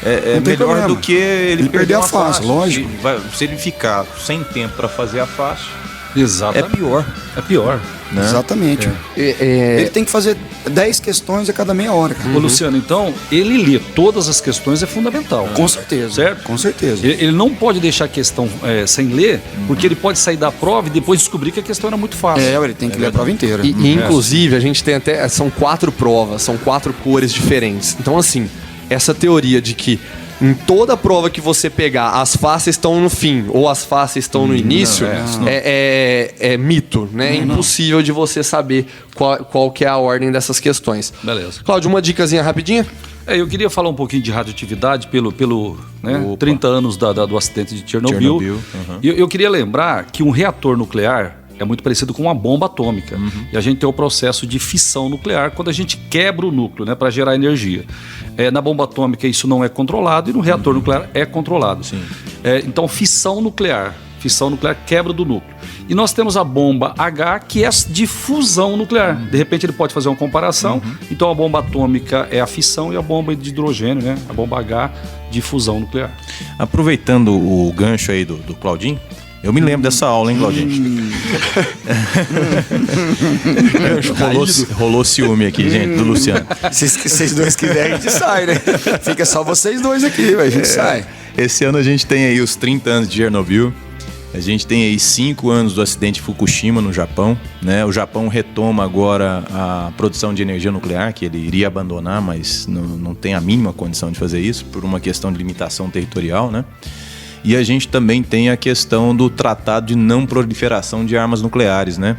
é
Não tem
melhor
problema.
do que ele perder
a
uma
fácil, lógico.
Se ele ficar sem tempo para fazer a fácil,
Exatamente.
é pior.
É pior.
Né?
Exatamente. Ele tem que fazer 10 questões a cada meia hora, cara.
Ô, Luciano, então, ele ler todas as questões é fundamental.
Com certeza.
Certo?
Com certeza.
Ele não pode deixar a questão sem ler, porque ele pode sair da prova e depois descobrir que a questão era muito fácil.
Ele tem que ler a prova inteira.
E inclusive, a gente tem até... São 4 provas, são 4 cores diferentes. Então, assim, essa teoria de que em toda prova que você pegar, as fáceis estão no fim ou as fáceis estão no início, é mito, né? É impossível de você saber qual que é a ordem dessas questões.
Beleza.
Cláudio, uma dicasinha rapidinha?
Eu queria falar um pouquinho de radioatividade pelo 30 anos do acidente de Chernobyl. E eu queria lembrar que um reator nuclear é muito parecido com uma bomba atômica. E a gente tem o processo de fissão nuclear quando a gente quebra o núcleo, né, para gerar energia. Na bomba atômica isso não é controlado e no reator nuclear é controlado. Então, fissão nuclear quebra do núcleo. E nós temos a bomba H, que é de fusão nuclear. De repente ele pode fazer uma comparação. Então a bomba atômica é a fissão e a bomba de hidrogênio, né? A bomba H de fusão nuclear.
Aproveitando o gancho aí do Claudinho, eu me lembro dessa aula, hein, Claudinho? Rolou ciúme aqui, gente, do Luciano.
Se vocês dois quiserem, a gente sai, né? Fica só vocês dois aqui, a gente sai.
Esse ano a gente tem aí os 30 anos de Chernobyl. A gente tem aí 5 anos do acidente de Fukushima no Japão, né? O Japão retoma agora a produção de energia nuclear, que ele iria abandonar, mas não tem a mínima condição de fazer isso, por uma questão de limitação territorial, né? E a gente também tem a questão do Tratado de Não Proliferação de Armas Nucleares, né?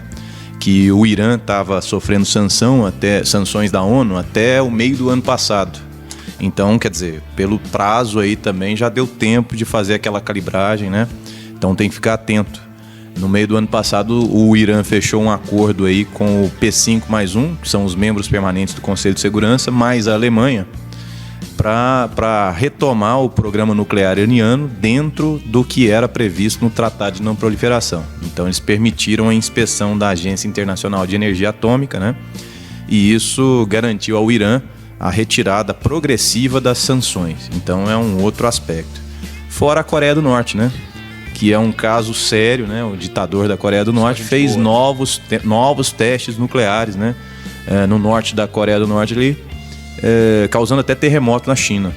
Que o Irã estava sofrendo sanções da ONU até o meio do ano passado. Então, quer dizer, pelo prazo aí também já deu tempo de fazer aquela calibragem, né? Então tem que ficar atento. No meio do ano passado, o Irã fechou um acordo aí com o P5+1, que são os membros permanentes do Conselho de Segurança, mais a Alemanha, para retomar o programa nuclear iraniano dentro do que era previsto no Tratado de Não Proliferação. Então eles permitiram a inspeção da Agência Internacional de Energia Atômica, né? E isso garantiu ao Irã a retirada progressiva das sanções. Então é um outro aspecto. Fora a Coreia do Norte, né? Que é um caso sério, né? O ditador da Coreia do Norte fez novos testes nucleares, né? No norte da Coreia do Norte ali, causando até terremoto na China.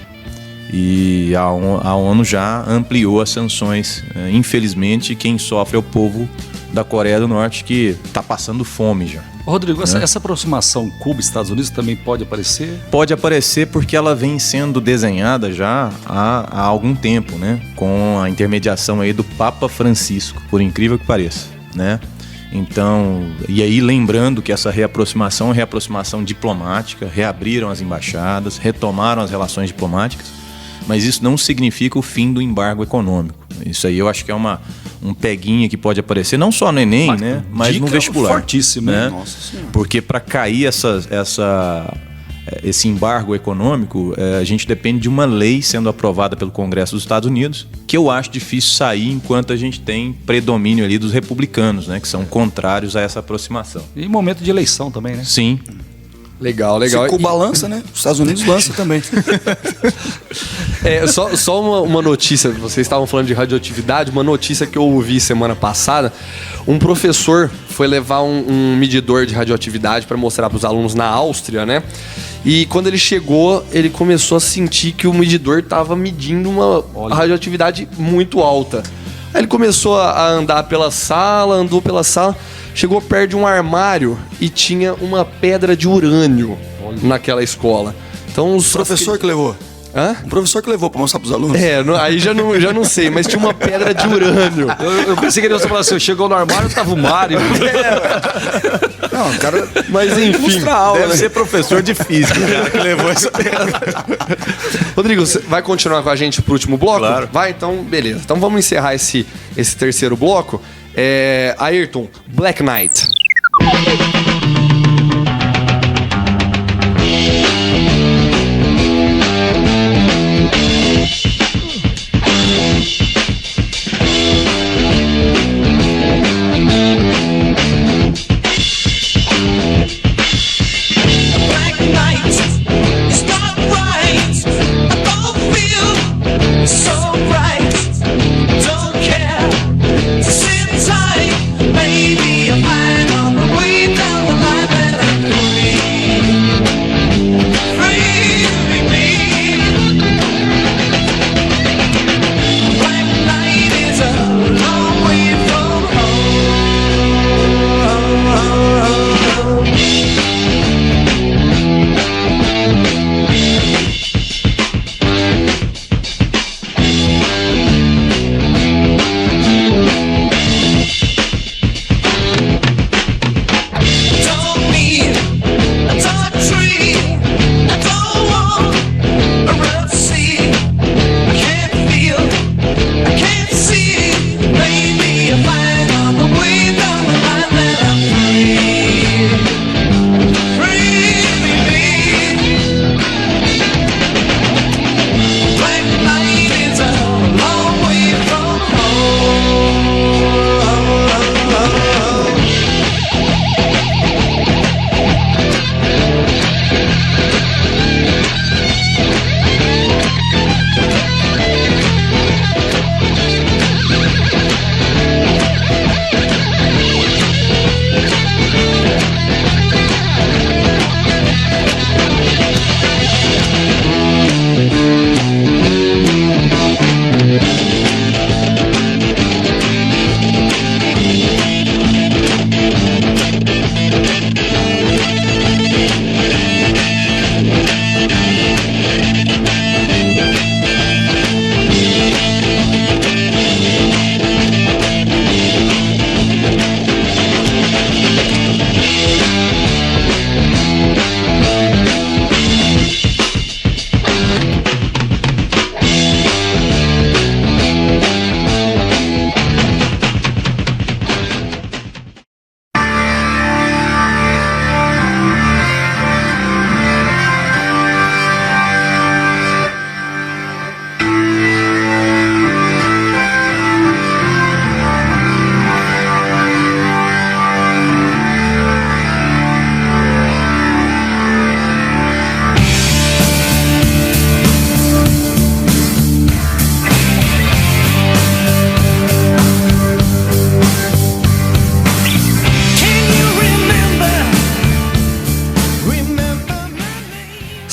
E a ONU já ampliou as sanções. Infelizmente, quem sofre é o povo da Coreia do Norte, que está passando fome já.
Rodrigo, essa aproximação Cuba-Estados Unidos também pode aparecer?
Pode aparecer porque ela vem sendo desenhada já há algum tempo, né? Com a intermediação aí do Papa Francisco, por incrível que pareça, né? Então, e aí lembrando que essa reaproximação é reaproximação diplomática, reabriram as embaixadas, retomaram as relações diplomáticas, mas isso não significa o fim do embargo econômico. Isso aí eu acho que é um peguinha que pode aparecer, não só no Enem, né, mas no vestibular.
Fortíssimo,
né?
Nossa Senhora.
Porque para cair esse embargo econômico, a gente depende de uma lei sendo aprovada pelo Congresso dos Estados Unidos, que eu acho difícil sair enquanto a gente tem predomínio ali dos republicanos, né, que são contrários a essa aproximação.
E em momento de eleição também, né?
Sim.
Legal.
Se Cuba lança, né? Os Estados Unidos lança também.
Só uma notícia, vocês estavam falando de radioatividade, uma notícia que eu ouvi semana passada, um professor foi levar um medidor de radioatividade para mostrar para os alunos na Áustria, né? E quando ele chegou, ele começou a sentir que o medidor estava medindo uma radioatividade muito alta. Aí ele começou a andar pela sala, chegou perto de um armário e tinha uma pedra de urânio naquela escola. Então os
Professor que levou.
Hã?
Um professor que levou pra mostrar pros alunos.
Aí já não sei, mas tinha uma pedra de urânio.
Eu pensei que ele ia falar assim, chegou no armário, tava o Mário.
Não, o cara...
Mas enfim,
Deve ser professor de física, cara, que levou essa.
Rodrigo, você vai continuar com a gente pro último bloco?
Claro.
Vai, então, beleza. Então vamos encerrar esse terceiro bloco. Ayrton, Black Knight.
Maybe I'll find on the way down the line that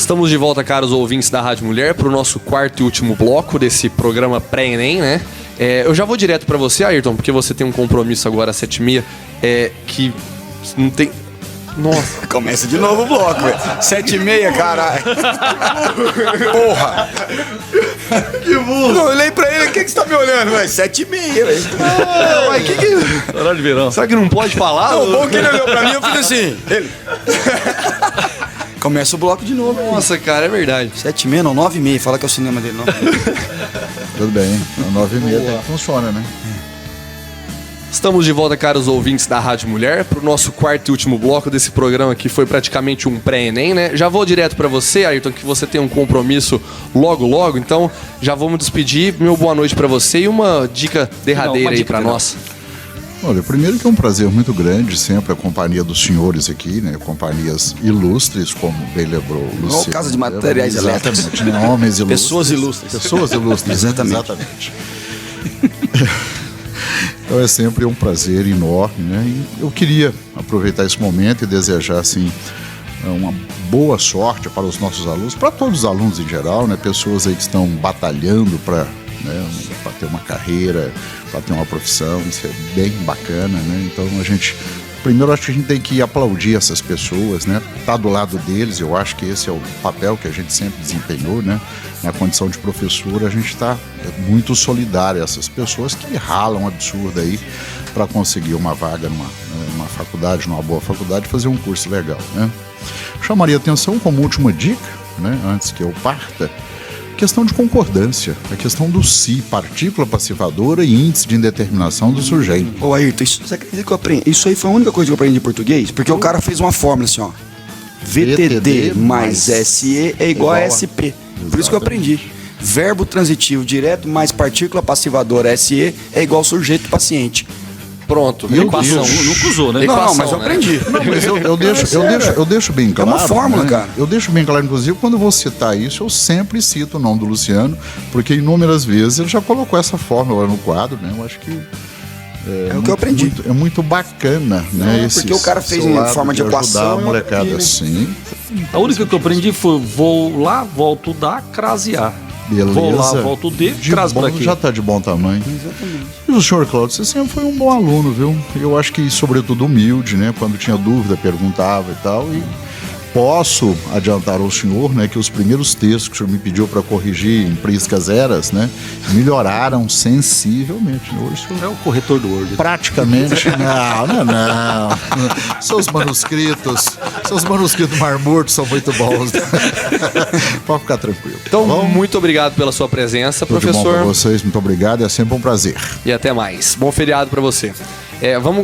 Estamos de volta, caros ouvintes da Rádio Mulher, para o nosso quarto e último bloco desse programa pré-ENEM, né? Eu já vou direto para você, Ayrton, porque você tem um compromisso agora às 7h30, que não tem... Nossa.
Começa de novo o bloco, velho. 7h30, caralho. Porra. Que burro. Eu olhei pra ele, o que você tá me olhando, velho? 7h30, velho.
Mas que...
Horário de verão.
Será que não pode falar?
Não, o bom que ele olhou pra mim, eu fiz assim. Ele... Começa o bloco de novo.
Nossa, cara, é verdade.
7h30, não, 9h30. Fala que é o cinema dele, não.
Tudo bem. 9h30 até que funciona, né?
Estamos de volta, caros ouvintes da Rádio Mulher, para o nosso quarto e último bloco desse programa que foi praticamente um pré-ENEM, né? Já vou direto para você, Ayrton, que você tem um compromisso logo, então já vamos despedir. Meu boa noite para você e uma dica derradeira aí para nós.
Olha, primeiro que é um prazer muito grande sempre a companhia dos senhores aqui, né? Companhias ilustres, como bem lembrou o Luciano.
Ou Casa de Materiais Elétricos.
Exatamente, né? Homens ilustres.
Pessoas ilustres.
Pessoas ilustres,
Exatamente.
Então é sempre um prazer enorme, né? E eu queria aproveitar esse momento e desejar, assim, uma boa sorte para os nossos alunos, para todos os alunos em geral, né? Pessoas aí que estão batalhando para ter uma carreira, para ter uma profissão, isso é bem bacana, né? Então primeiro acho que a gente tem que aplaudir essas pessoas, né? Tá do lado deles, eu acho que esse é o papel que a gente sempre desempenhou, né? Na condição de professor, a gente está muito solidário a essas pessoas que ralam absurdo aí para conseguir uma vaga numa faculdade, numa boa faculdade, fazer um curso legal, né? Chamaria atenção como última dica, né? Antes que eu parta, questão de concordância, a questão do si, partícula passivadora e índice de indeterminação do sujeito.
Ô Ayrton, você acredita que eu aprendi? Isso aí foi a única coisa que eu aprendi em português? Porque o cara fez uma fórmula assim, ó. VTD mais SE é igual a SP. Por isso que eu aprendi. Verbo transitivo direto mais partícula passivadora SE é igual sujeito paciente.
Pronto,
Meu
equação.
Deus.
Nunca usou, né?
Não, mas eu
né?
aprendi.
Mas eu deixo bem claro.
É uma fórmula,
né?
cara.
Eu deixo bem claro, inclusive, quando eu vou citar isso, eu sempre cito o nome do Luciano, porque inúmeras vezes ele já colocou essa fórmula no quadro, né? Eu acho que
É o que eu aprendi.
É muito bacana, né?
Porque o cara fez
seu
em
lado
forma de
ajudar
equação,
a
eu
molecada
aprendi, né?
assim.
A única que eu aprendi foi vou lá, volto da, crase A.
Beleza.
Vou lá, volto D,
De
crase
bom,
para aqui.
já tá de bom tamanho. Exatamente. E o senhor Cláudio, você sempre foi um bom aluno, viu? Eu acho que, sobretudo, humilde, né? Quando tinha dúvida, perguntava e tal. E posso adiantar ao senhor, né, que os primeiros textos que o senhor me pediu para corrigir em priscas eras, né, melhoraram sensivelmente. Hoje o senhor
É o corretor do Word.
praticamente não. Seus manuscritos marmortos são muito bons. Pode ficar tranquilo.
Então,
Tá bom?
muito obrigado pela sua presença,
Tudo de bom
professor.
para vocês, muito obrigado, é sempre um prazer.
E até mais. Bom feriado pra você.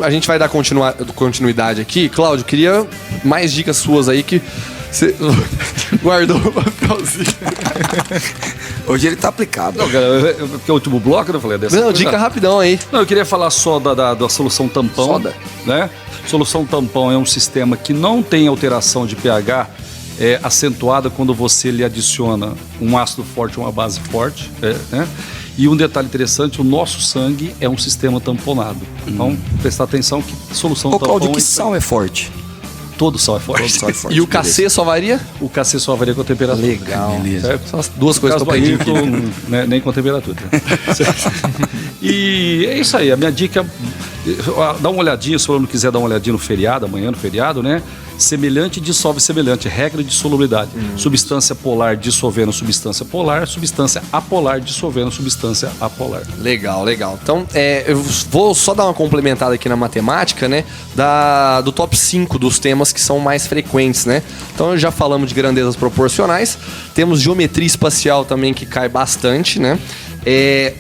A gente vai dar continuidade aqui. Cláudio, queria mais dicas suas aí que você guardou o papelzinho.
Hoje ele tá aplicado.
Não, cara, porque é o último bloco, né? Eu falei dessa
Não,
coisa.
dica rapidão aí.
Não, eu queria falar só da solução tampão.
Soda.
Né? Solução tampão é um sistema que não tem alteração de pH acentuada quando você lhe adiciona um ácido forte ou uma base forte. Né? E um detalhe interessante, o nosso sangue é um sistema tamponado. Então, prestar atenção que solução
Ô
tampão...
Cláudio, que sal é forte?
Todo sal é forte.
Todo sal é forte.
E o KC só varia?
O KC só varia com a temperatura.
Legal.
Beleza.
Certo?
São as duas coisas que eu aprendi aqui.
Né, nem com a temperatura. E é isso aí, a minha dica, dá uma olhadinha, se o aluno quiser dar uma olhadinha no feriado, amanhã no feriado, né? Semelhante dissolve semelhante, regra de solubilidade. Substância polar dissolvendo substância polar, substância apolar dissolvendo substância apolar.
Legal, legal. Então, eu vou só dar uma complementada aqui na matemática, né? Do top 5 dos temas que são mais frequentes, né? Então, já falamos de grandezas proporcionais. Temos geometria espacial também, que cai bastante, né?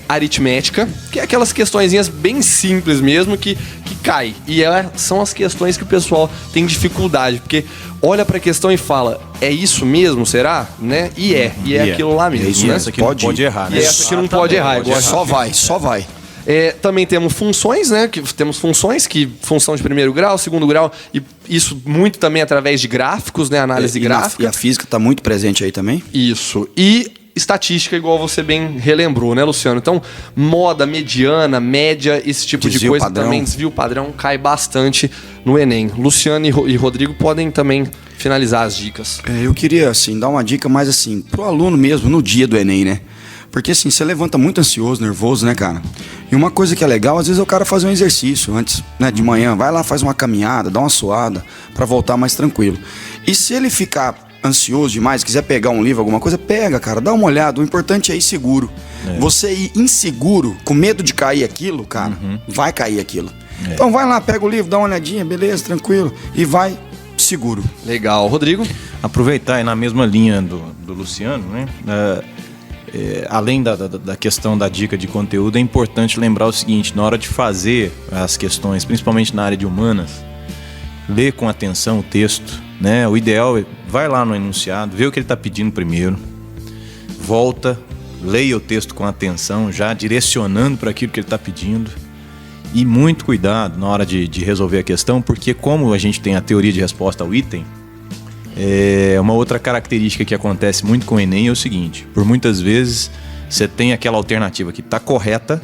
Aritmética, que é aquelas questõezinhas bem simples mesmo, que cai. E são as questões que o pessoal tem dificuldade, porque olha pra questão e fala, é isso mesmo, será? Né? E é aquilo lá mesmo,
E
né?
essa aqui não pode errar,
E
né?
essa aqui não pode errar, igual
Só vai.
também temos funções, né? Função de primeiro grau, segundo grau, e isso muito também através de gráficos, né? Análise gráfica.
E a física tá muito presente aí também?
Isso. E estatística, igual você bem relembrou, né, Luciano? Então, moda, mediana, média, esse tipo de
Desvio
coisa
padrão.
também, desvio padrão, cai bastante no Enem. Luciano e Rodrigo podem também finalizar as dicas.
Eu queria, assim, dar uma dica mais, assim, pro aluno mesmo, no dia do Enem, né? Porque, assim, você levanta muito ansioso, nervoso, né, cara? E uma coisa que é legal, às vezes é o cara fazer um exercício antes, né, de manhã. Vai lá, faz uma caminhada, dá uma suada, pra voltar mais tranquilo. E se ele ficar ansioso demais, quiser pegar um livro, alguma coisa, pega, cara, dá uma olhada. O importante é ir seguro. Você ir inseguro, com medo de cair aquilo, cara, vai cair aquilo. Então vai lá, pega o livro, dá uma olhadinha, beleza, tranquilo, e vai seguro.
Legal. Rodrigo?
Aproveitar aí na mesma linha do Luciano, né? Além da questão da dica de conteúdo, é importante lembrar o seguinte: na hora de fazer as questões, principalmente na área de humanas, lê com atenção o texto, né? O ideal é vai lá no enunciado, vê o que ele está pedindo primeiro, volta, leia o texto com atenção, já direcionando para aquilo que ele está pedindo, E muito cuidado na hora de resolver a questão, porque como a gente tem a teoria de resposta ao item, uma outra característica que acontece muito com o Enem é o seguinte: por muitas vezes você tem aquela alternativa que está correta,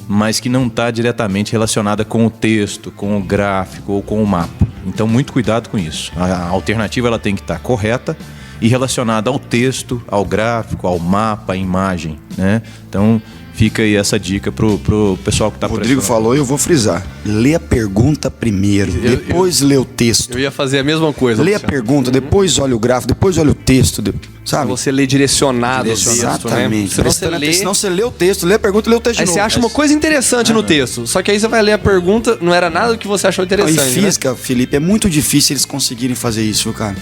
mas que não está diretamente relacionada com o texto, com o gráfico ou com o mapa. Então, muito cuidado com isso. A alternativa ela tem que estar correta e relacionada ao texto, ao gráfico, ao mapa, à imagem, né? Então, fica aí essa dica pro pessoal que está
O Rodrigo falou e eu vou frisar. Lê a pergunta primeiro, depois lê o texto.
Eu ia fazer a mesma coisa.
Lê a
Luciano.
pergunta, depois olha o gráfico, depois olha o texto,
Pra
sabe?
você ler direcionado o texto, né?
Exatamente.
Senão você
Prestando
lê...
atenção, você lê o texto, lê a pergunta e lê o texto
Aí
de
você
novo.
acha uma coisa interessante no texto, só que aí você vai ler a pergunta, não era nada do que você achou
Não,
interessante,
e física, Felipe, é muito difícil eles conseguirem fazer isso, viu, cara?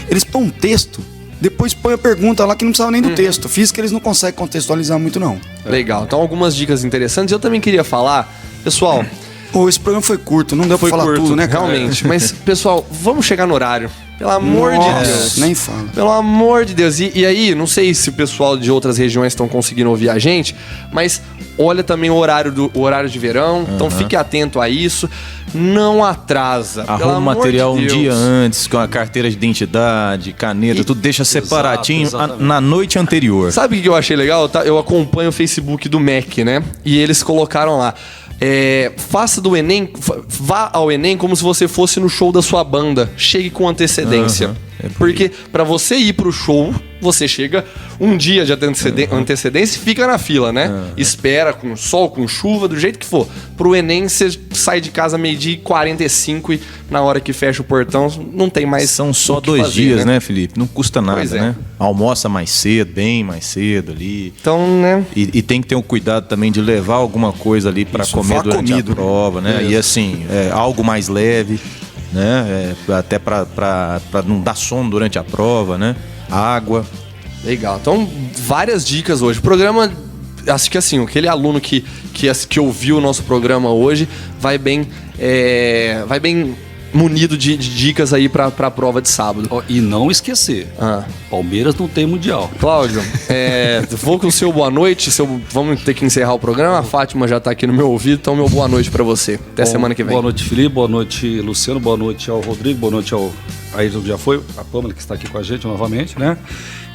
Eles põem um texto, depois põem a pergunta lá que não precisava nem do texto. Física eles não conseguem contextualizar muito, não.
né? Legal, então algumas dicas interessantes. Eu também queria falar, pessoal,
Pô, esse programa foi curto, não deu pra falar tudo, né, cara?
realmente. Mas, pessoal, vamos chegar no horário. Pelo amor de
Nossa,
Deus.
nem fala.
Pelo amor de Deus. E aí, não sei se o pessoal de outras regiões estão conseguindo ouvir a gente, mas olha também o horário de verão. Então fique atento a isso. Não atrasa. Pelo
Arruma o
amor
material
de
um
Deus.
dia antes, com a carteira de identidade, caneta, tudo deixa separatinho
exatamente.
na noite anterior.
Sabe o que eu achei legal? Eu acompanho o Facebook do MEC, né? E eles colocaram lá. Faça do Enem, vá ao Enem como se você fosse no show da sua banda. Chegue com antecedência. Porque pra você ir pro show, você chega um dia de antecedência e fica na fila, né? Espera com sol, com chuva, do jeito que for. Pro Enem, você sai de casa meio-dia e 45 e na hora que fecha o portão, não tem mais.
São só
o que
2
fazer,
dias, né, Felipe? Não custa nada,
Pois é.
né? Almoça mais cedo, bem mais cedo ali.
Então, né?
E tem que ter um cuidado também de levar alguma coisa ali para comer
vá
durante
comido,
a prova, né? E assim, algo mais leve, né? Até para não dar sono durante a prova, né? Água.
Legal. Então, várias dicas hoje. O programa, acho que assim, aquele aluno que ouviu o nosso programa hoje vai bem munido de dicas aí pra prova de sábado.
Ó, e não esquecer,
Ah.
Palmeiras não tem mundial.
Cláudio, vou com o seu boa noite. Vamos ter que encerrar o programa. A Fátima já tá aqui no meu ouvido, então meu boa noite pra você. Até semana que vem.
Boa noite, Felipe. Boa noite, Luciano. Boa noite ao Rodrigo. Boa noite ao Ayrton, já foi. A Pâmela, que está aqui com a gente novamente, né?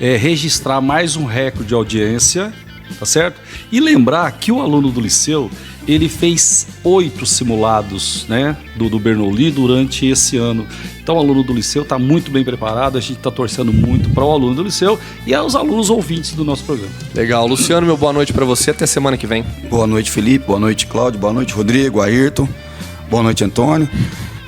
Registrar mais um recorde de audiência, tá certo? E lembrar que o aluno do Liceu, ele fez 8 simulados, né? Do Bernoulli durante esse ano. Então o aluno do Liceu está muito bem preparado. A gente está torcendo muito para o aluno do Liceu e aos alunos ouvintes do nosso programa.
Legal. Luciano, meu boa noite pra você. Até semana que vem.
Boa noite, Felipe. Boa noite, Cláudio. Boa noite, Rodrigo, Ayrton. Boa noite, Antônio.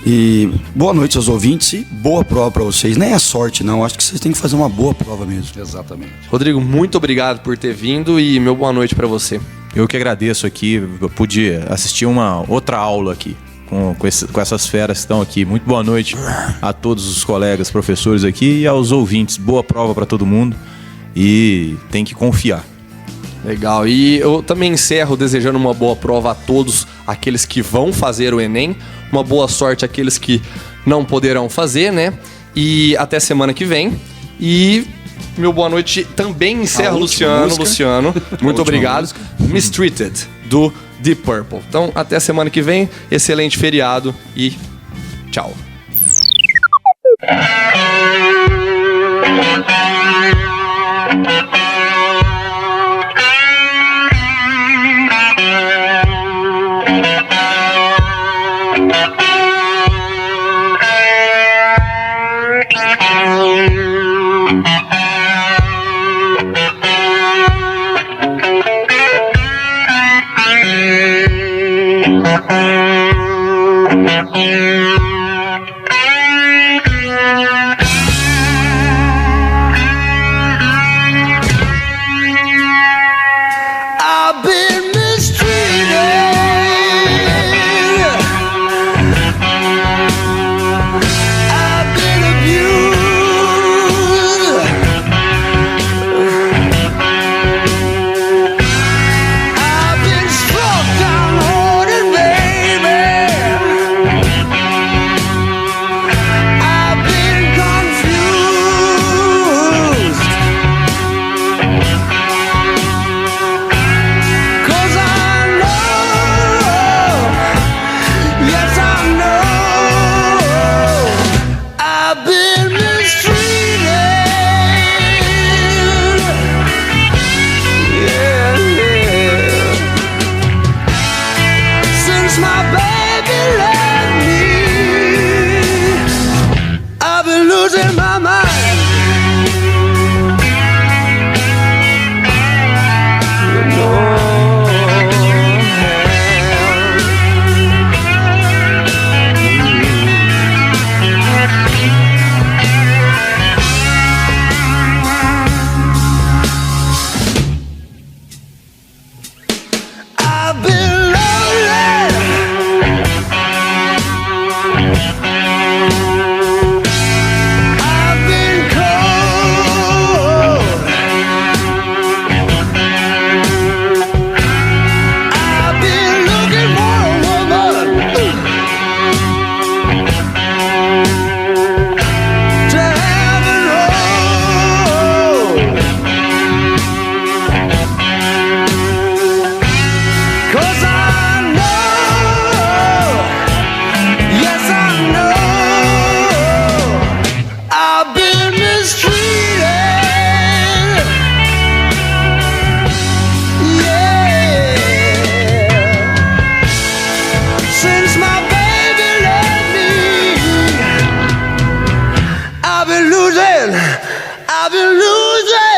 E boa noite aos ouvintes e boa prova para vocês. Nem é sorte, não. Acho que vocês têm que fazer uma boa prova mesmo.
Exatamente.
Rodrigo, muito obrigado por ter vindo e meu boa noite pra você.
Eu que agradeço aqui, eu pude assistir uma outra aula aqui com essas feras que estão aqui. Muito boa noite a todos os colegas, professores aqui e aos ouvintes. Boa prova para todo mundo e tem que confiar.
Legal. E eu também encerro desejando uma boa prova a todos aqueles que vão fazer o Enem. Uma boa sorte àqueles que não poderão fazer, né? E até semana que vem. E meu boa noite também encerra Luciano. Muito obrigado. Mistreated, do Deep Purple. Então, até semana que vem. Excelente feriado e tchau.
Thank you.
I've been losing.